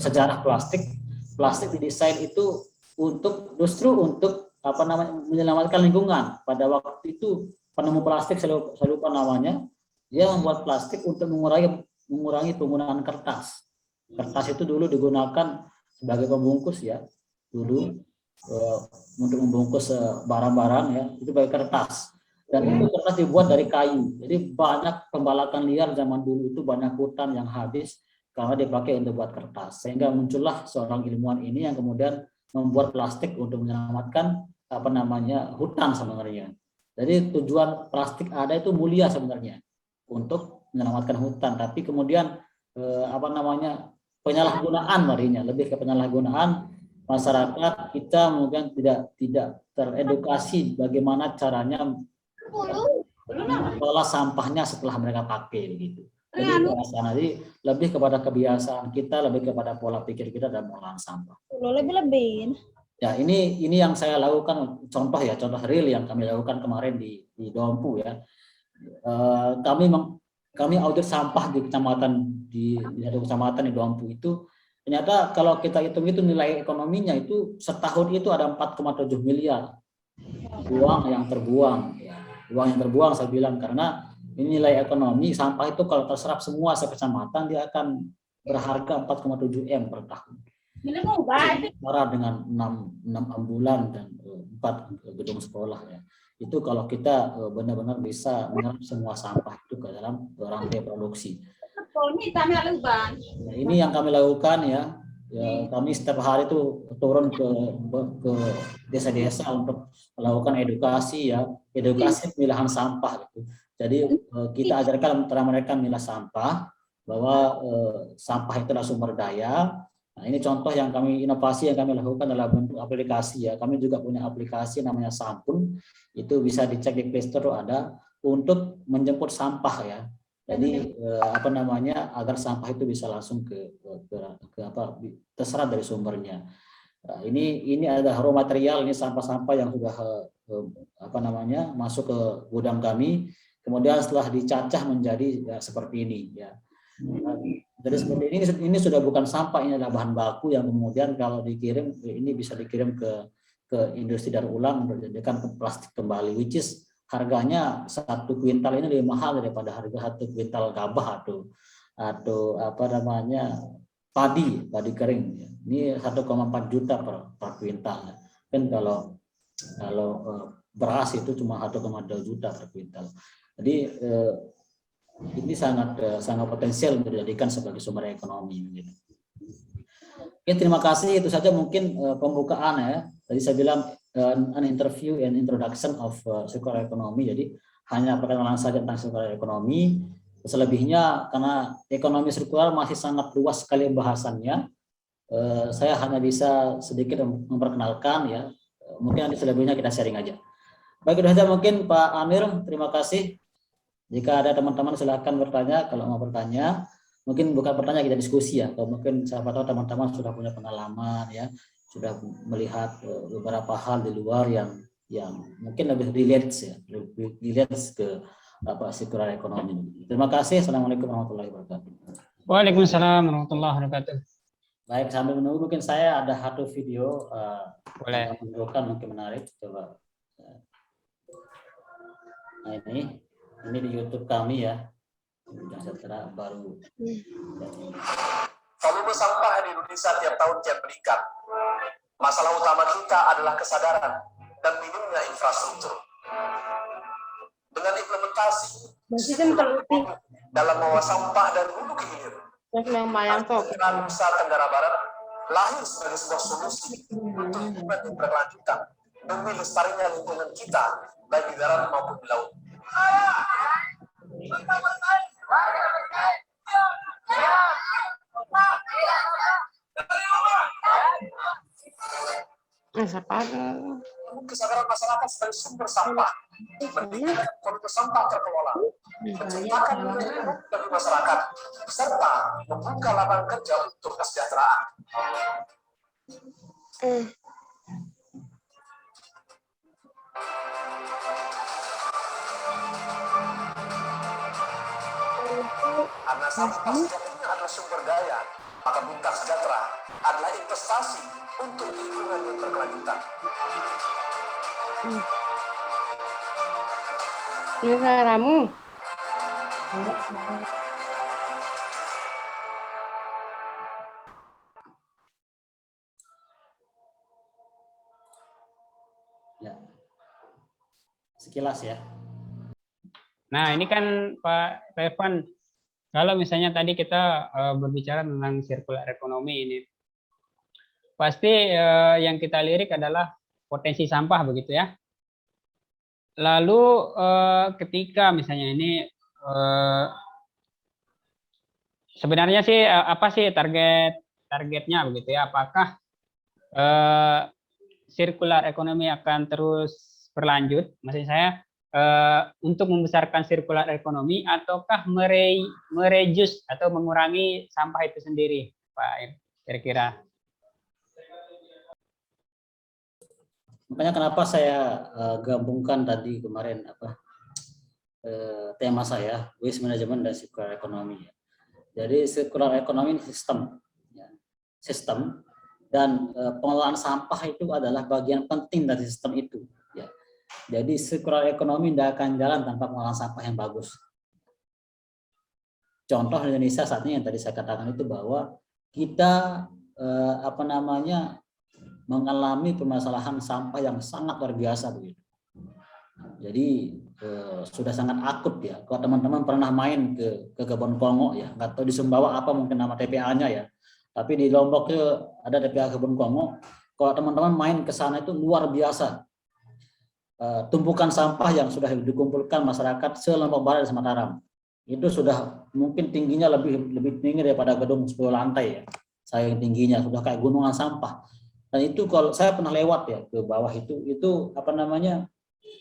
sejarah plastik didesain itu justru untuk menyelamatkan lingkungan. Pada waktu itu penemu plastik, saya lupa namanya, dia membuat plastik untuk mengurangi penggunaan kertas. Kertas itu dulu digunakan sebagai pembungkus ya, dulu untuk membungkus barang-barang ya, itu pakai kertas. Dan itu kertas dibuat dari kayu. Jadi banyak pembalakan liar zaman dulu itu, banyak hutan yang habis karena dipakai untuk buat kertas. Sehingga muncullah seorang ilmuwan ini yang kemudian membuat plastik untuk menyelamatkan hutan sebenarnya. Jadi tujuan plastik ada itu mulia sebenarnya untuk menyelamatkan hutan. Tapi kemudian penyalahgunaan marinya, lebih ke penyalahgunaan masyarakat kita mungkin tidak teredukasi bagaimana caranya mengelola sampahnya setelah mereka pakai begitu. Jadi lebih kepada kebiasaan kita, lebih kepada pola pikir kita dalam pengolahan sampah.
Lebih-lebih.
Ya, ini yang saya lakukan, contoh real yang kami lakukan kemarin di Dompu ya. Kami audit sampah di satu kecamatan di Dompu itu. Ternyata kalau kita hitung itu nilai ekonominya itu setahun itu ada 4,7 miliar uang yang terbuang. Ya. Uang yang terbuang saya bilang karena ini nilai ekonomi sampah itu kalau terserap semua sekecamatan dia akan berharga 4,7 M per tahun. Setara dengan 6 ambulan dan 4 gedung sekolah ya. Itu kalau kita benar-benar bisa menyerap semua sampah itu ke dalam rantai produksi. Nah, ini yang kami lakukan ya. Kami setiap hari itu turun ke desa-desa untuk melakukan edukasi pemilahan sampah gitu. Jadi kita ajarkan cara mereka memilah sampah, bahwa sampah itu adalah sumber daya. Nah, ini contoh inovasi yang kami lakukan dalam bentuk aplikasi ya. Kami juga punya aplikasi namanya Sampun, itu bisa dicek di Play Store ada untuk menjemput sampah ya. Jadi agar sampah itu bisa langsung terserap dari sumbernya. Nah, ini ada raw material, ini sampah-sampah yang sudah masuk ke gudang kami, kemudian setelah dicacah menjadi seperti ini ya. Jadi seperti ini sudah bukan sampah, ini adalah bahan baku yang kemudian kalau dikirim ini bisa dikirim ke industri daur ulang untuk dijadikan plastik kembali, which is harganya 1 kuintal ini lebih mahal daripada harga 1 kuintal gabah atau apa namanya padi kering. Ini 1,4 juta per kuintal. Kan kalau beras itu cuma 1,2 juta per kuintal. Jadi ini sangat potensial untuk dijadikan sebagai sumber ekonomi. Gitu. Oke, terima kasih. Itu saja mungkin pembukaan ya. Tadi saya bilang an interview and introduction of circular economy. Jadi hanya perkenalan saja tentang circular economy. Selebihnya karena ekonomi sirkular masih sangat luas sekali bahasannya, saya hanya bisa sedikit memperkenalkan ya. Mungkin nanti selebihnya kita sharing aja. Baik, itu saja mungkin Pak Amir, terima kasih. Jika ada teman-teman silakan bertanya. Kalau mau bertanya, mungkin bukan bertanya, kita diskusi ya. Atau mungkin siapa tahu teman-teman sudah punya pengalaman ya, sudah melihat beberapa hal di luar yang mungkin lebih relate ya, lebih relate ke circular economy. Terima kasih. Assalamualaikum warahmatullahi wabarakatuh.
Waalaikumsalam warahmatullahi wabarakatuh.
Baik, sambil menunggu mungkin saya ada satu video
boleh
menunjukkan mungkin menarik. Coba. Nah ini di YouTube kami ya. Setelah baru.
Volume sampah di Indonesia tiap tahun kian meningkat. Masalah utama kita adalah kesadaran dan minimnya infrastruktur. Dengan implementasi dalam mengolah sampah dan hulu ke hilir, Nusa Tenggara Barat lahir sebagai sebuah solusi untuk hidup yang berkelanjutan demi lestarinya lingkungan kita baik di darat maupun di laut. Kesadaran masyarakat sebagai sumber sampah, meningkatkan kualitas sampah terkelola, menciptakan nilai ekonomi bagi masyarakat, serta membuka lapangan kerja untuk kesejahteraan. Karena sampah sejatinya adalah sumber daya, maka Bintang Sejahtera adalah investasi untuk lingkungan yang berkelanjutan.
Ini suaramu.
Ya. Sekilas ya.
Nah, ini kan Pak Revan, kalau misalnya tadi kita berbicara tentang circular economy ini, pasti yang kita lirik adalah potensi sampah begitu ya. Lalu ketika misalnya ini sebenarnya sih apa sih targetnya begitu ya? Apakah circular economy akan terus berlanjut? Maksud saya untuk membesarkan circular economy ataukah mereduce atau mengurangi sampah itu sendiri, Pak? Kira-kira.
Makanya kenapa saya gabungkan tadi kemarin tema saya waste management dan circular economy. Jadi circular economy ini sistem dan pengelolaan sampah itu adalah bagian penting dari sistem itu. Ya. Jadi circular economy tidak akan jalan tanpa pengelolaan sampah yang bagus. Contoh Indonesia saat ini yang tadi saya katakan itu bahwa kita mengalami permasalahan sampah yang sangat luar biasa begitu. Jadi sudah sangat akut ya. Kalau teman-teman pernah main ke Kebun Kongo ya, nggak tahu di Sumbawa apa mungkin nama TPA-nya ya. Tapi di Lombok itu ada TPA Kebun Kongo. Kalau teman-teman main ke sana itu luar biasa. Tumpukan sampah yang sudah dikumpulkan masyarakat se-Lombok Barat dan Mataram. Itu sudah mungkin tingginya lebih tinggi daripada gedung 10 lantai ya. Sayang tingginya sudah kayak gunungan sampah. Dan itu kalau saya pernah lewat ya ke bawah itu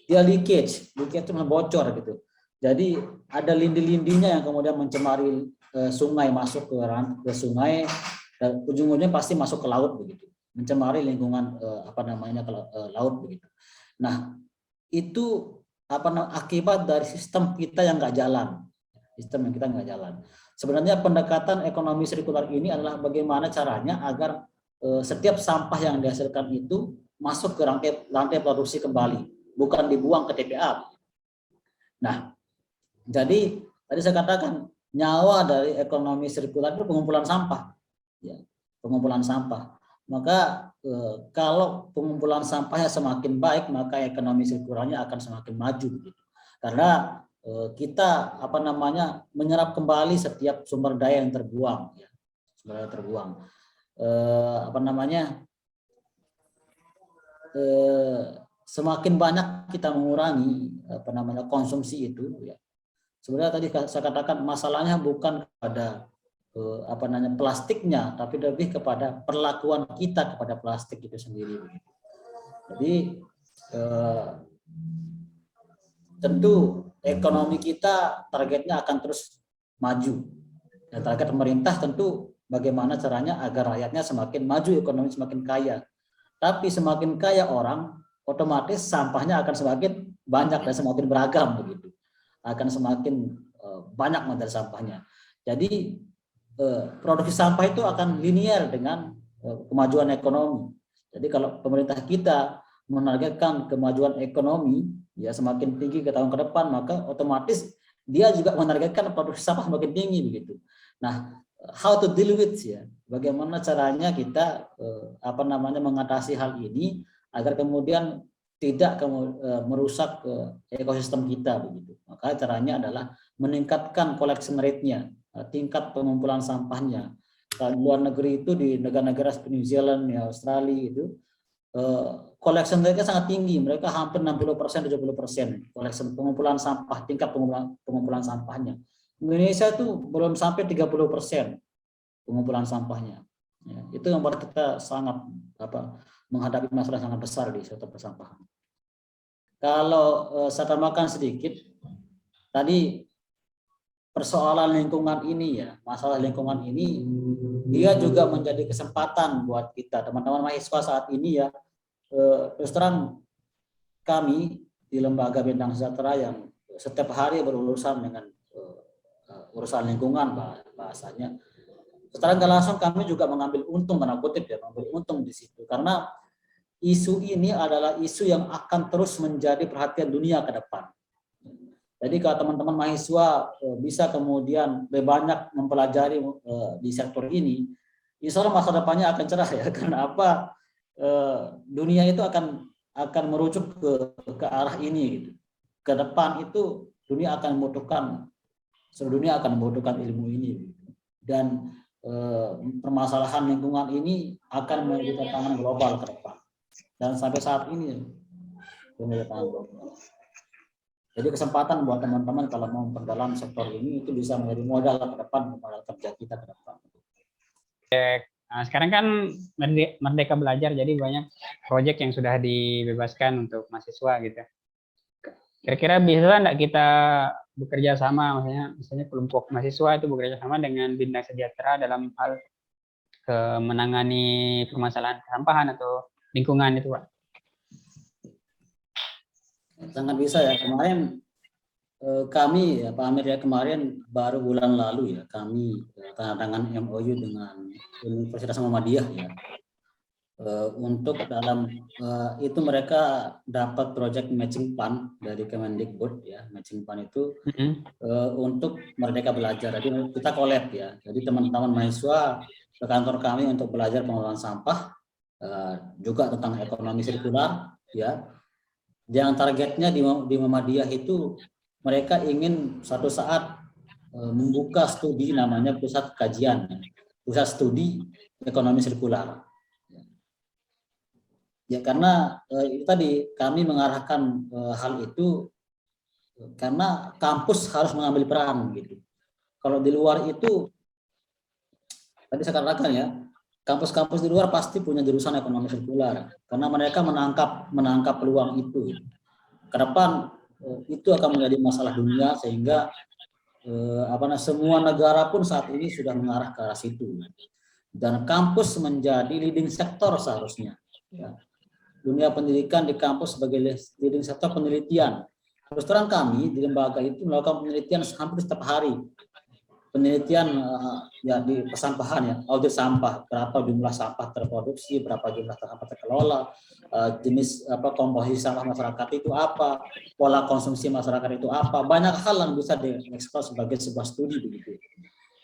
dia leakage itu bocor gitu. Jadi ada lindi-lindinya yang kemudian mencemari sungai, masuk ke sungai dan ujung-ujungnya pasti masuk ke laut begitu, mencemari lingkungan laut begitu. Nah itu akibat dari sistem kita yang nggak jalan, Sebenarnya pendekatan ekonomi sirkular ini adalah bagaimana caranya agar setiap sampah yang dihasilkan itu masuk ke rantai produksi kembali, bukan dibuang ke TPA. Nah, jadi tadi saya katakan nyawa dari ekonomi sirkular itu pengumpulan sampah, ya, pengumpulan sampah. Maka kalau pengumpulan sampahnya semakin baik, maka ekonomi sirkularnya akan semakin maju, begitu. Karena kita menyerap kembali setiap sumber daya yang terbuang, ya, sumber daya terbuang. Semakin banyak kita mengurangi konsumsi itu, ya. Sebenarnya tadi saya katakan masalahnya bukan kepada plastiknya, tapi lebih kepada perlakuan kita kepada plastik itu sendiri. Jadi tentu ekonomi kita targetnya akan terus maju. Dan target pemerintah tentu bagaimana caranya agar rakyatnya semakin maju, ekonomi semakin kaya. Tapi semakin kaya orang, otomatis sampahnya akan semakin banyak dan semakin beragam, begitu. Akan semakin banyak materi sampahnya. Jadi produksi sampah itu akan linear dengan kemajuan ekonomi. Jadi kalau pemerintah kita menargetkan kemajuan ekonomi ya semakin tinggi ke tahun ke depan, maka otomatis dia juga menargetkan produksi sampah semakin tinggi, begitu. Nah, how to deal with, ya, bagaimana caranya kita mengatasi hal ini agar kemudian tidak merusak ekosistem kita, begitu. Maka caranya adalah meningkatkan collection rate-nya, tingkat pengumpulan sampahnya. Di luar negeri itu, di negara-negara seperti New Zealand, ya, Australia itu, collection rate-nya sangat tinggi. Mereka hampir 60%, 70% collection pengumpulan sampah, tingkat pengumpulan sampahnya. Indonesia itu belum sampai 30% pengumpulan sampahnya. Ya, itu yang membuat kita sangat menghadapi masalah sangat besar di sektor persampahan. Kalau saya tambahkan sedikit, tadi persoalan lingkungan ini, ya, masalah lingkungan ini, dia juga menjadi kesempatan buat kita teman-teman mahasiswa saat ini, ya. Terus terang kami di Lembaga Bintang Sejahtera yang setiap hari berurusan dengan urusan lingkungan bahasanya. Secara nggak langsung kami juga mengambil untung, tanda kutip, ya, mengambil untung di situ, karena isu ini adalah isu yang akan terus menjadi perhatian dunia ke depan. Jadi kalau teman-teman mahasiswa bisa kemudian lebih banyak mempelajari di sektor ini, insya Allah masa depannya akan cerah, ya. Karena apa? Dunia itu akan merujuk ke arah ini, gitu. Ke depan itu dunia akan membutuhkan, seluruh dunia akan membutuhkan ilmu ini, dan permasalahan lingkungan ini akan menjadi tantangan global ke depan. Dan sampai saat ini menjadi tantangan global. Jadi kesempatan buat teman-teman kalau mau memperdalam sektor ini itu bisa menjadi modal ke depan, modal kerja kita ke depan.
Nah, sekarang kan Merdeka Belajar, jadi banyak proyek yang sudah dibebaskan untuk mahasiswa, gitu. Kira-kira bisa nggak kita bekerja sama, misalnya kelompok mahasiswa itu bekerja sama dengan Bintang Sejahtera dalam hal menangani permasalahan kesampahan atau lingkungan itu, Pak?
Sangat bisa, ya. Kemarin kami, ya, Pak Amir, ya, kemarin baru bulan lalu, ya, kami tanda tangan MOU dengan Universitas Muhammadiyah, ya, untuk dalam itu mereka dapat proyek matching fund dari Kemendikbud, ya, matching fund itu untuk Merdeka Belajar. Jadi kita collab, ya, jadi teman-teman mahasiswa ke kantor kami untuk belajar pengelolaan sampah, juga tentang ekonomi sirkular, ya. Yang targetnya di Muhammadiyah itu mereka ingin suatu saat membuka studi namanya pusat kajian, pusat studi ekonomi sirkular. Ya, karena itu tadi kami mengarahkan hal itu karena kampus harus mengambil peran, gitu. Kalau di luar itu tadi saya katakan, ya, kampus-kampus di luar pasti punya jurusan ekonomi sirkular karena mereka menangkap peluang itu. Ke depan itu akan menjadi masalah dunia sehingga semua negara pun saat ini sudah mengarah ke arah situ. Dan kampus menjadi leading sektor seharusnya, ya. Dunia pendidikan di kampus sebagai leading sektor penelitian. Terus terang kami di lembaga itu melakukan penelitian hampir setiap hari. penelitian ya di persampahan ya, audit sampah, berapa jumlah sampah terproduksi, berapa jumlah sampah terkelola, jenis komposisi sampah masyarakat itu apa, pola konsumsi masyarakat itu apa, banyak hal yang bisa diekspor sebagai sebuah studi begitu.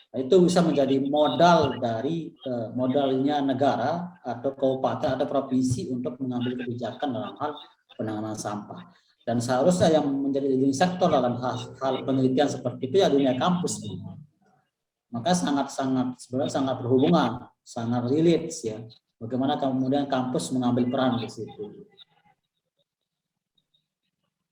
Nah, itu bisa menjadi modal dari modalnya negara atau kabupaten atau provinsi untuk mengambil kebijakan dalam hal penanganan sampah. Dan seharusnya yang menjadi leading sektor dalam hal penelitian seperti itu ya dunia kampus. Maka sebenarnya sangat berhubungan, sangat relate ya. Bagaimana kemudian kampus mengambil peran di situ.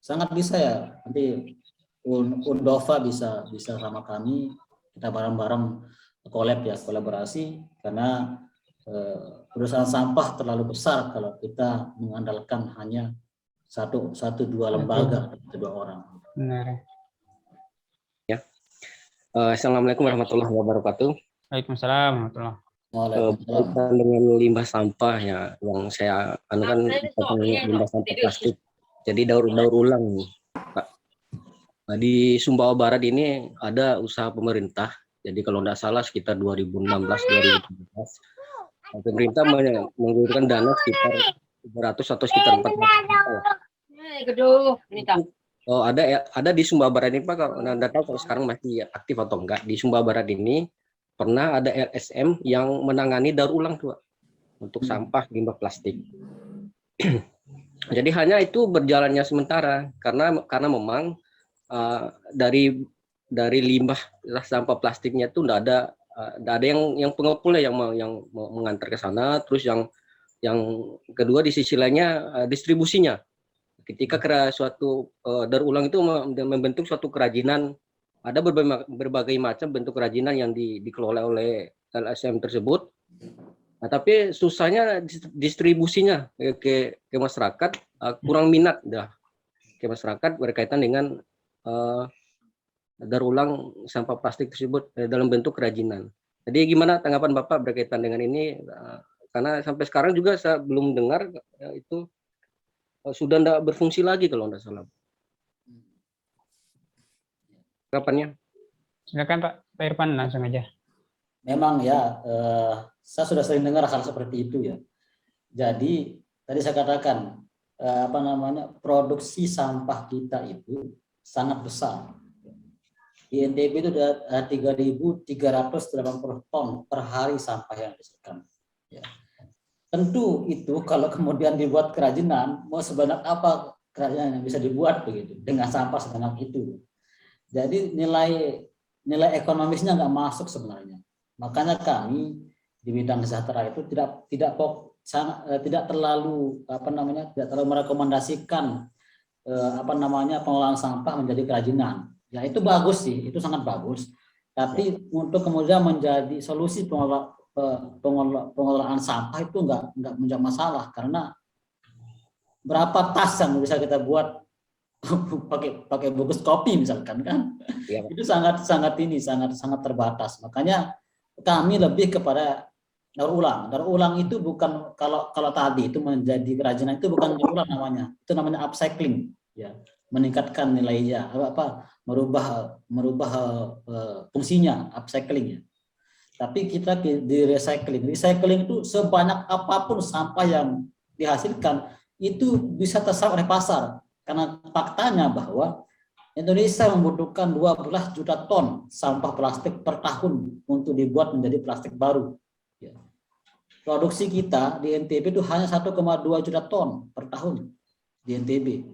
Sangat bisa ya. Nanti Undova bisa sama kami, kita bareng-bareng kolaborasi karena perusahaan sampah terlalu besar kalau kita mengandalkan hanya satu dua lembaga atau 2 orang.
Benar.
Ya. Assalamualaikum warahmatullahi wabarakatuh.
Waalaikumsalam warahmatullahi
Berkaitan dengan limbah sampah ya, yang saya anukan limbah sampah plastik. Jadi daur ulang, Pak. Nah, di Sumbawa Barat ini ada usaha pemerintah. Jadi kalau tidak salah sekitar 2016-2017 pemerintah mengumpulkan dana sekitar 300 atau sekitar 400. Oh, ada di Sumbawa Barat ini Pak, kalau Anda tahu kalau sekarang masih aktif atau enggak. Di Sumbawa Barat ini pernah ada LSM yang menangani daur ulang tuh untuk sampah limbah plastik. Jadi hanya itu berjalannya sementara karena memang dari limbah sampah plastiknya itu tidak ada yang pengepulnya yang mengantar ke sana, terus yang kedua di sisi lainnya distribusinya. Ketika suatu daur ulang itu membentuk suatu kerajinan, ada berbagai macam bentuk kerajinan yang dikelola oleh LSM tersebut. Nah, tapi susahnya distribusinya ke masyarakat, kurang minat dah ke masyarakat berkaitan dengan daur ulang sampah plastik tersebut dalam bentuk kerajinan. Jadi gimana tanggapan Bapak berkaitan dengan ini? Karena sampai sekarang juga saya belum dengar itu sudah tidak berfungsi lagi kalau tidak salah. Kapannya?
Silakan Pak Irfan, langsung aja.
Memang ya, saya sudah sering dengar hal seperti itu ya. Jadi tadi saya katakan produksi sampah kita itu sangat besar. Di NTB itu ada 3.380 ton per hari sampah yang dihasilkan. Ya. Tentu itu kalau kemudian dibuat kerajinan, mau sebanyak apa kerajinan yang bisa dibuat begitu dengan sampah sebanyak itu. Jadi nilai ekonomisnya nggak masuk sebenarnya. Makanya kami di bidang kesejahteraan itu tidak terlalu merekomendasikan pengelolaan sampah menjadi kerajinan. Ya itu bagus sih, itu sangat bagus. Tapi untuk kemudian menjadi solusi pengelolaan sampah itu nggak menjadi masalah, karena berapa tas yang bisa kita buat pakai bungkus kopi misalkan kan, ya. Itu sangat terbatas. Makanya kami lebih kepada daur ulang. Daur ulang itu bukan kalau tadi itu menjadi kerajinan itu bukan daur ulang namanya, itu namanya upcycling, ya, meningkatkan nilainya, merubah fungsinya, upcycling ya. Tapi kita di recycling itu sebanyak apapun sampah yang dihasilkan itu bisa terserap oleh pasar. Karena faktanya bahwa Indonesia membutuhkan 12 juta ton sampah plastik per tahun untuk dibuat menjadi plastik baru. Ya. Produksi kita di NTB itu hanya 1,2 juta ton per tahun di NTB.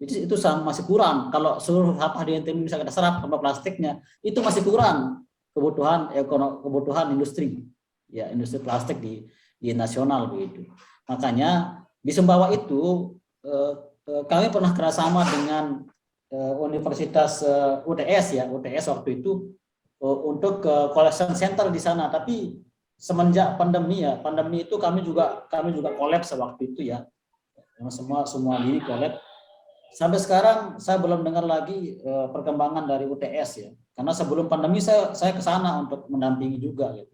Itu masih kurang. Kalau seluruh sampah di NTB bisa kita serap sampah plastiknya, itu masih kurang kebutuhan industri, ya, industri plastik di nasional begitu. Makanya di Sumbawa itu kami pernah kerjasama dengan Universitas UTS ya, UTS waktu itu untuk collection center di sana. Tapi semenjak pandemi itu kami juga kolaps waktu itu ya, semua ini kolaps. Sampai sekarang saya belum dengar lagi perkembangan dari UTS ya, karena sebelum pandemi saya ke sana untuk mendampingi juga gitu.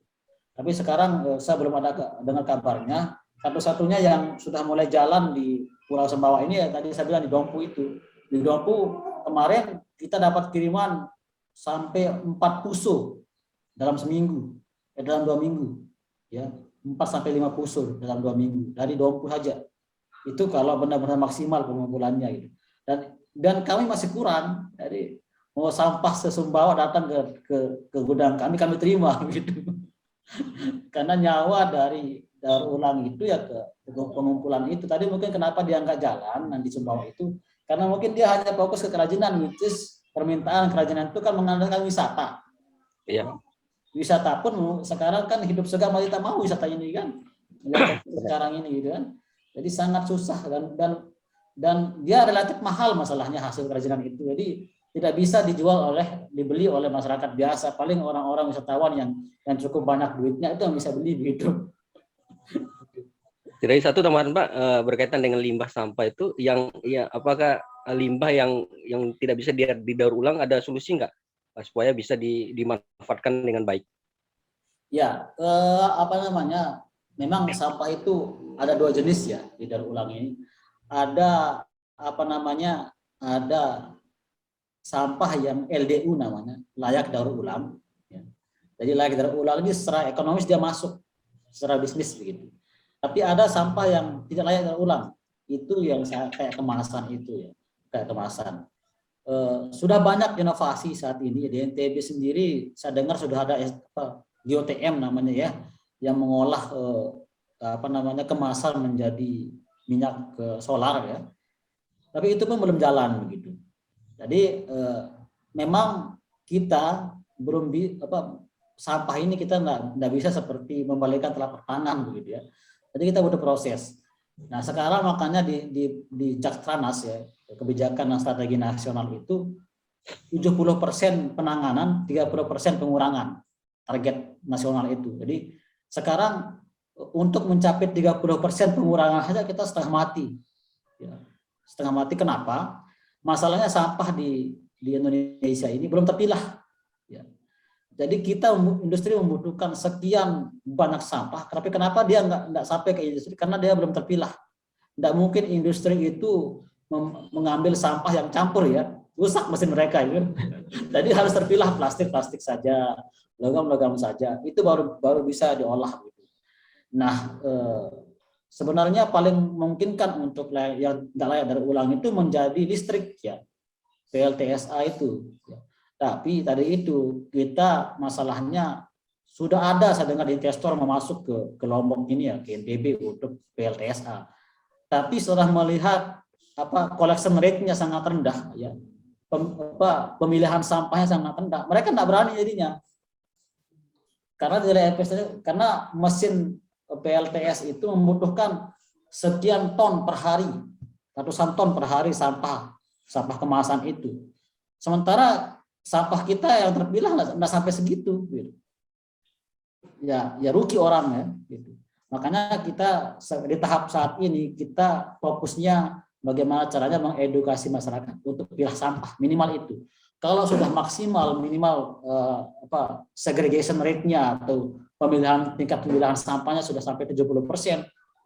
Tapi sekarang saya belum ada dengar kabarnya. Satu-satunya yang sudah mulai jalan di Pulau Sumbawa ini ya tadi saya bilang di Dompu itu. Di Dompu kemarin kita dapat kiriman sampai 4 puso dalam seminggu, dalam 2 minggu, ya 4-5 pusur dalam 2 minggu dari dompu saja. Itu kalau benar-benar maksimal pengumpulannya gitu. Dan kami masih kurang, jadi mau sampah sesumbawa datang ke gudang kami terima gitu. Karena nyawa dari daur ulang itu ya ke pengumpulan itu. Tadi mungkin kenapa dia nggak jalan nanti Sumbawa itu, karena mungkin dia hanya fokus ke kerajinan, which is permintaan kerajinan itu kan mengandalkan wisata.
Iya.
Wisata pun sekarang kan hidup segar mau kita mau wisata ini kan. Sekarang ini gitu kan. Jadi sangat susah dan dia relatif mahal masalahnya hasil kerajinan itu. Jadi tidak bisa dibeli oleh masyarakat biasa. Paling orang-orang wisatawan yang cukup banyak duitnya itu yang bisa beli begitu.
Jadi satu tambahan Pak, berkaitan dengan limbah sampah itu yang ya apakah limbah yang tidak bisa didaur ulang ada solusi nggak supaya bisa dimanfaatkan dengan baik?
Ya, memang sampah itu ada 2 jenis ya di daur ulang ini. Ada ada sampah yang LDU namanya, layak daur ulang. Ya. Jadi layak daur ulang ini secara ekonomis dia masuk, secara bisnis begitu. Tapi ada sampah yang tidak layak daur ulang, itu yang kayak kemasan itu ya, kayak kemasan. Sudah banyak inovasi saat ini di NTB sendiri. Saya dengar sudah ada GOTM namanya ya, yang mengolah kemasan menjadi minyak solar ya. Tapi itu pun belum jalan begitu. Jadi memang kita belum sampah ini kita nggak bisa seperti membalikan telapak tangan begitu ya. Jadi kita butuh proses. Nah sekarang makanya di Jaktranas ya, kebijakan dan strategi nasional itu 70% penanganan, 30% pengurangan target nasional itu. Jadi sekarang untuk mencapai 30% pengurangan saja kita setengah mati. Ya, setengah mati kenapa? Masalahnya sampah di Indonesia ini belum terpilah. Ya. Jadi kita industri membutuhkan sekian banyak sampah, tapi kenapa dia nggak sampai ke industri? Karena dia belum terpilah. Nggak mungkin industri itu mengambil sampah yang campur ya, rusak mesin mereka itu. Jadi harus terpilah plastik saja, logam saja. Itu baru bisa diolah. Nah, sebenarnya paling memungkinkan untuk yang nggak layak daur ulang itu menjadi listrik ya, PLTSA itu. Tapi tadi itu kita masalahnya sudah ada, saya dengar investor mau masuk ke Lombok ini ya, ke NTB untuk PLTSA. Tapi setelah melihat collection rate-nya sangat rendah ya, pemilihan sampahnya sangat rendah, mereka tidak berani jadinya. Karena mesin PLTS itu membutuhkan sekian ton per hari, ratusan ton per hari sampah kemasan itu. Sementara sampah kita yang terpilah nggak sampai segitu, gitu. Ya rugi orang ya. Gitu. Makanya kita di tahap saat ini kita fokusnya bagaimana caranya mengedukasi masyarakat untuk pilah sampah minimal itu. Kalau sudah maksimal minimal segregation rate-nya atau tingkat pemilihan sampahnya sudah sampai 70%,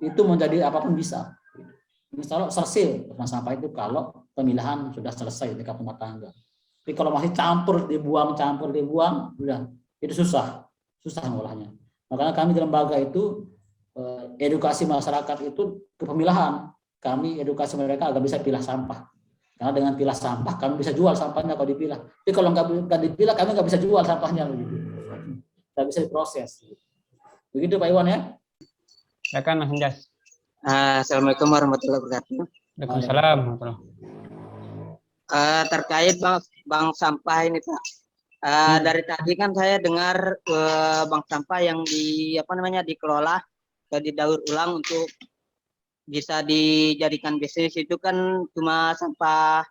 itu menjadi apapun bisa. Misalnya selesai sampah itu kalau pemilihan sudah selesai tingkat rumah tangga. Tapi kalau masih campur dibuang, udah itu susah ngolahnya. Makanya kami di lembaga itu edukasi masyarakat itu kepemilahan. Kami edukasi mereka agar bisa pilah sampah. Karena dengan pilah sampah kami bisa jual sampahnya kalau dipilah. Tapi kalau nggak dipilah kami nggak bisa jual sampahnya begitu. Nggak bisa diproses. Begitu Pak Iwan ya.
Silakan Mas Anjas.
Assalamualaikum warahmatullahi wabarakatuh.
Waalaikumsalam.
Terkait bank sampah ini Pak. Dari tadi kan saya dengar bank sampah yang dikelola atau didaur ulang untuk bisa dijadikan bisnis itu kan cuma sampah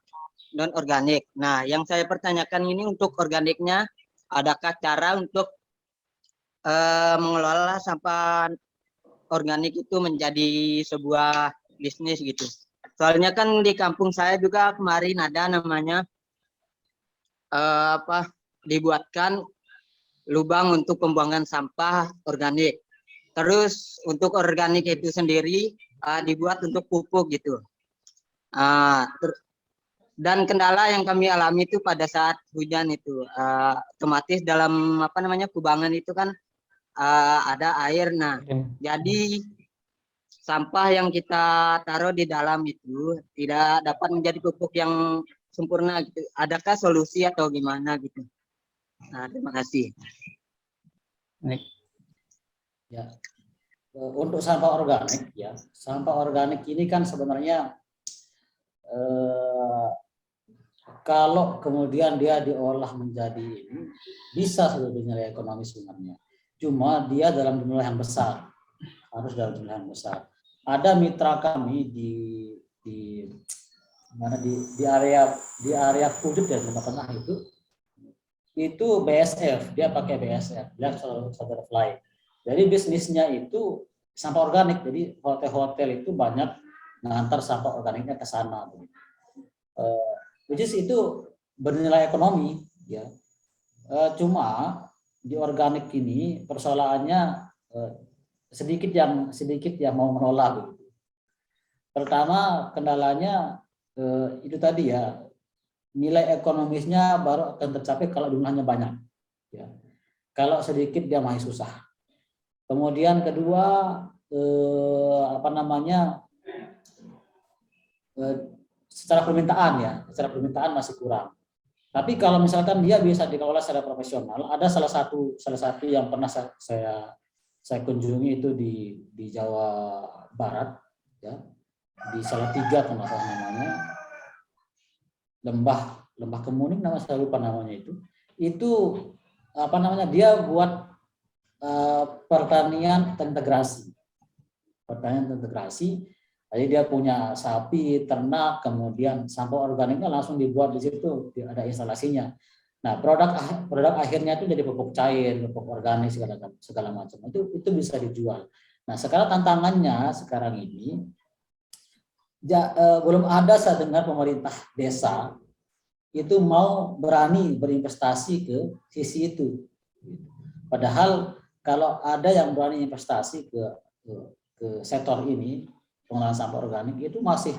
non organik. Nah, yang saya pertanyakan ini untuk organiknya, adakah cara untuk mengelola sampah organik itu menjadi sebuah bisnis gitu? Soalnya kan di kampung saya juga kemarin ada namanya dibuatkan lubang untuk pembuangan sampah organik. Terus untuk organik itu sendiri dibuat untuk pupuk gitu. Dan kendala yang kami alami itu pada saat hujan itu, otomatis dalam kubangan itu kan ada air. Nah, jadi sampah yang kita taruh di dalam itu tidak dapat menjadi pupuk yang sempurna gitu. Adakah solusi atau gimana gitu? Nah, terima kasih.
Ya, untuk sampah organik ya, sampah organik ini kan sebenarnya kalau kemudian dia diolah menjadi ini bisa sebetulnya nilai ekonomi sebenarnya. Cuma dia dalam jumlah yang besar, harus dalam jumlah yang besar. Ada mitra kami di area Kudus ya, Timur Tengah itu BSF, dia pakai BSF, dia solar fly. Jadi bisnisnya itu sampah organik, jadi hotel-hotel itu banyak mengantar sampah organiknya ke sana. Which is itu bernilai ekonomi, ya. Cuma di organik ini persoalannya sedikit yang mau menolak. Gitu. Pertama kendalanya itu tadi ya, nilai ekonomisnya baru akan tercapai kalau jumlahnya banyak. Ya. Kalau sedikit dia masih susah. Kemudian kedua secara permintaan masih kurang. Tapi kalau misalkan dia bisa dikelola secara profesional, ada salah satu yang pernah saya kunjungi itu di Jawa Barat, ya, di Salatiga namanya, Lembah Kemuning, saya lupa namanya itu dia buat pertanian integrasi. Jadi dia punya sapi, ternak, kemudian sampah organiknya langsung dibuat di situ, ada instalasinya. Nah, produk akhirnya itu jadi pupuk cair, pupuk organik segala macam. Itu bisa dijual. Nah, sekarang tantangannya sekarang ini belum ada saya dengar pemerintah desa itu mau berani berinvestasi ke sisi itu. Padahal kalau ada yang berani investasi ke sektor ini, pengolahan sampah organik, itu masih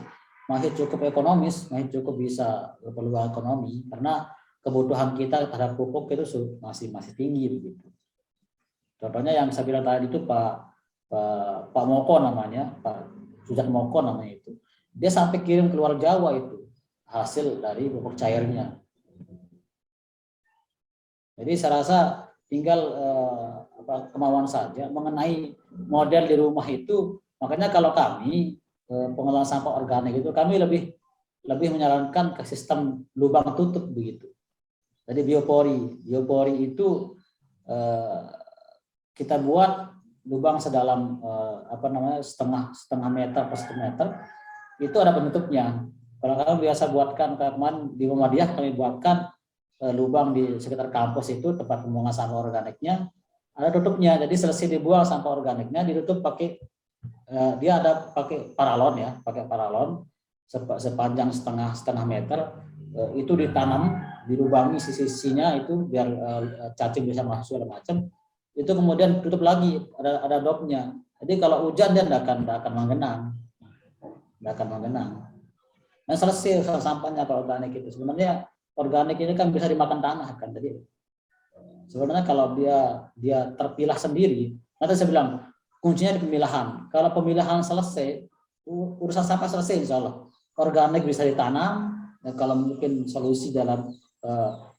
cukup ekonomis, masih cukup bisa peluang ekonomi, karena kebutuhan kita terhadap pupuk itu masih tinggi begitu. Contohnya yang saya bilang tadi itu Pak Moko namanya, Pak Sujat Moko namanya itu, dia sampai kirim keluar Jawa itu hasil dari pupuk cairnya. Jadi saya rasa tinggal kemauan saja mengenai model di rumah itu. Makanya kalau kami pengolahan sampah organik itu kami lebih menyarankan ke sistem lubang tutup begitu. Jadi biopori itu kita buat lubang sedalam setengah meter per 1 meter, itu ada penutupnya. Kalau kami biasa buatkan di Muhammadiyah, kami buatkan lubang di sekitar kampus itu tempat pembuangan sampah organiknya, ada tutupnya. Jadi selesai dibuang sampah organiknya ditutup pakai pakai paralon sepanjang setengah meter, itu ditanam, dilubangi sisi-sisinya itu biar cacing bisa masuk segala macam. Itu kemudian tutup lagi, ada dopnya. Jadi kalau hujan dia tidak akan menggenang. Dan selesai sampahnya kalau organik itu. Sebenarnya organik ini kan bisa dimakan tanah kan. Jadi sebenarnya kalau dia terpilah sendiri, nanti saya bilang kuncinya di pemilahan. Kalau pemilahan selesai, urusan sampah selesai insya Allah. Organik bisa ditanam, dan kalau mungkin solusi dalam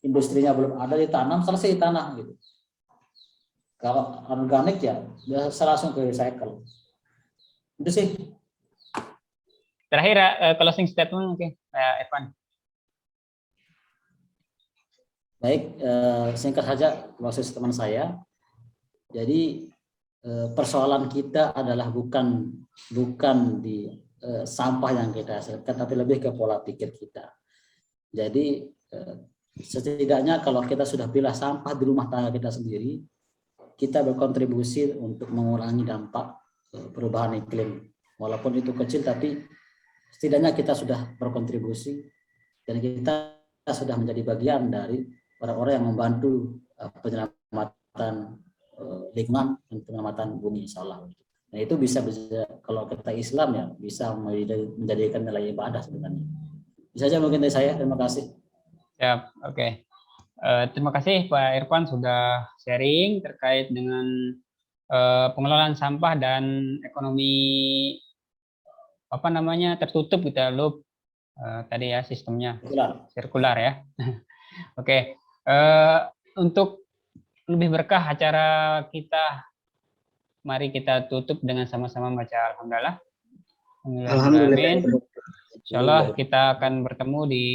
industrinya belum ada, ditanam, selesai tanah gitu. Kalau organik ya bisa langsung ke recycle. Itu sih.
Terakhir closing statement mungkin, Evan.
Baik, singkat saja maksud teman saya. Jadi persoalan kita adalah bukan di sampah yang kita hasilkan, tapi lebih ke pola pikir kita. Jadi setidaknya kalau kita sudah pilih sampah di rumah tangga kita sendiri, kita berkontribusi untuk mengurangi dampak perubahan iklim. Walaupun itu kecil, tapi setidaknya kita sudah berkontribusi dan kita sudah menjadi bagian dari orang-orang yang membantu penyelamatan lingkungan dan penyelamatan bumi, insya Allah. Nah itu bisa kalau kita Islam ya bisa menjadikan nilai ibadah sebenarnya. Bisa saja mungkin dari saya. Terima kasih.
Siap, oke. Terima kasih Pak Irfan sudah sharing terkait dengan pengelolaan sampah dan ekonomi tertutup gitu ya, loop tadi ya sistemnya sirkular ya. Oke, untuk lebih berkah acara kita, mari kita tutup dengan sama-sama baca alhamdulillah.
Alhamdulillah.
Insyaallah kita akan bertemu di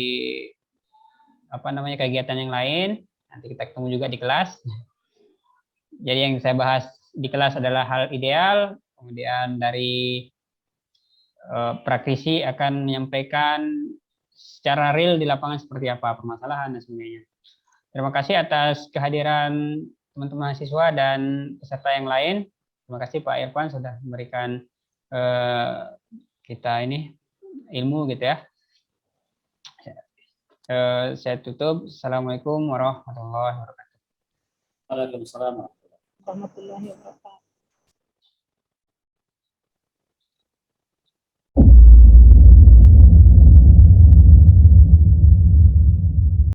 kegiatan yang lain. Nanti kita ketemu juga di kelas. Jadi yang saya bahas di kelas adalah hal ideal, kemudian dari praktisi akan menyampaikan secara real di lapangan seperti apa permasalahan dan sebagainya. Terima kasih atas kehadiran teman-teman mahasiswa dan peserta yang lain. Terima kasih Pak Irfan sudah memberikan kita ini ilmu gitu ya. Saya tutup. Assalamualaikum warahmatullahi wabarakatuh.
Waalaikumsalam.
Warahmatullahi wabarakatuh.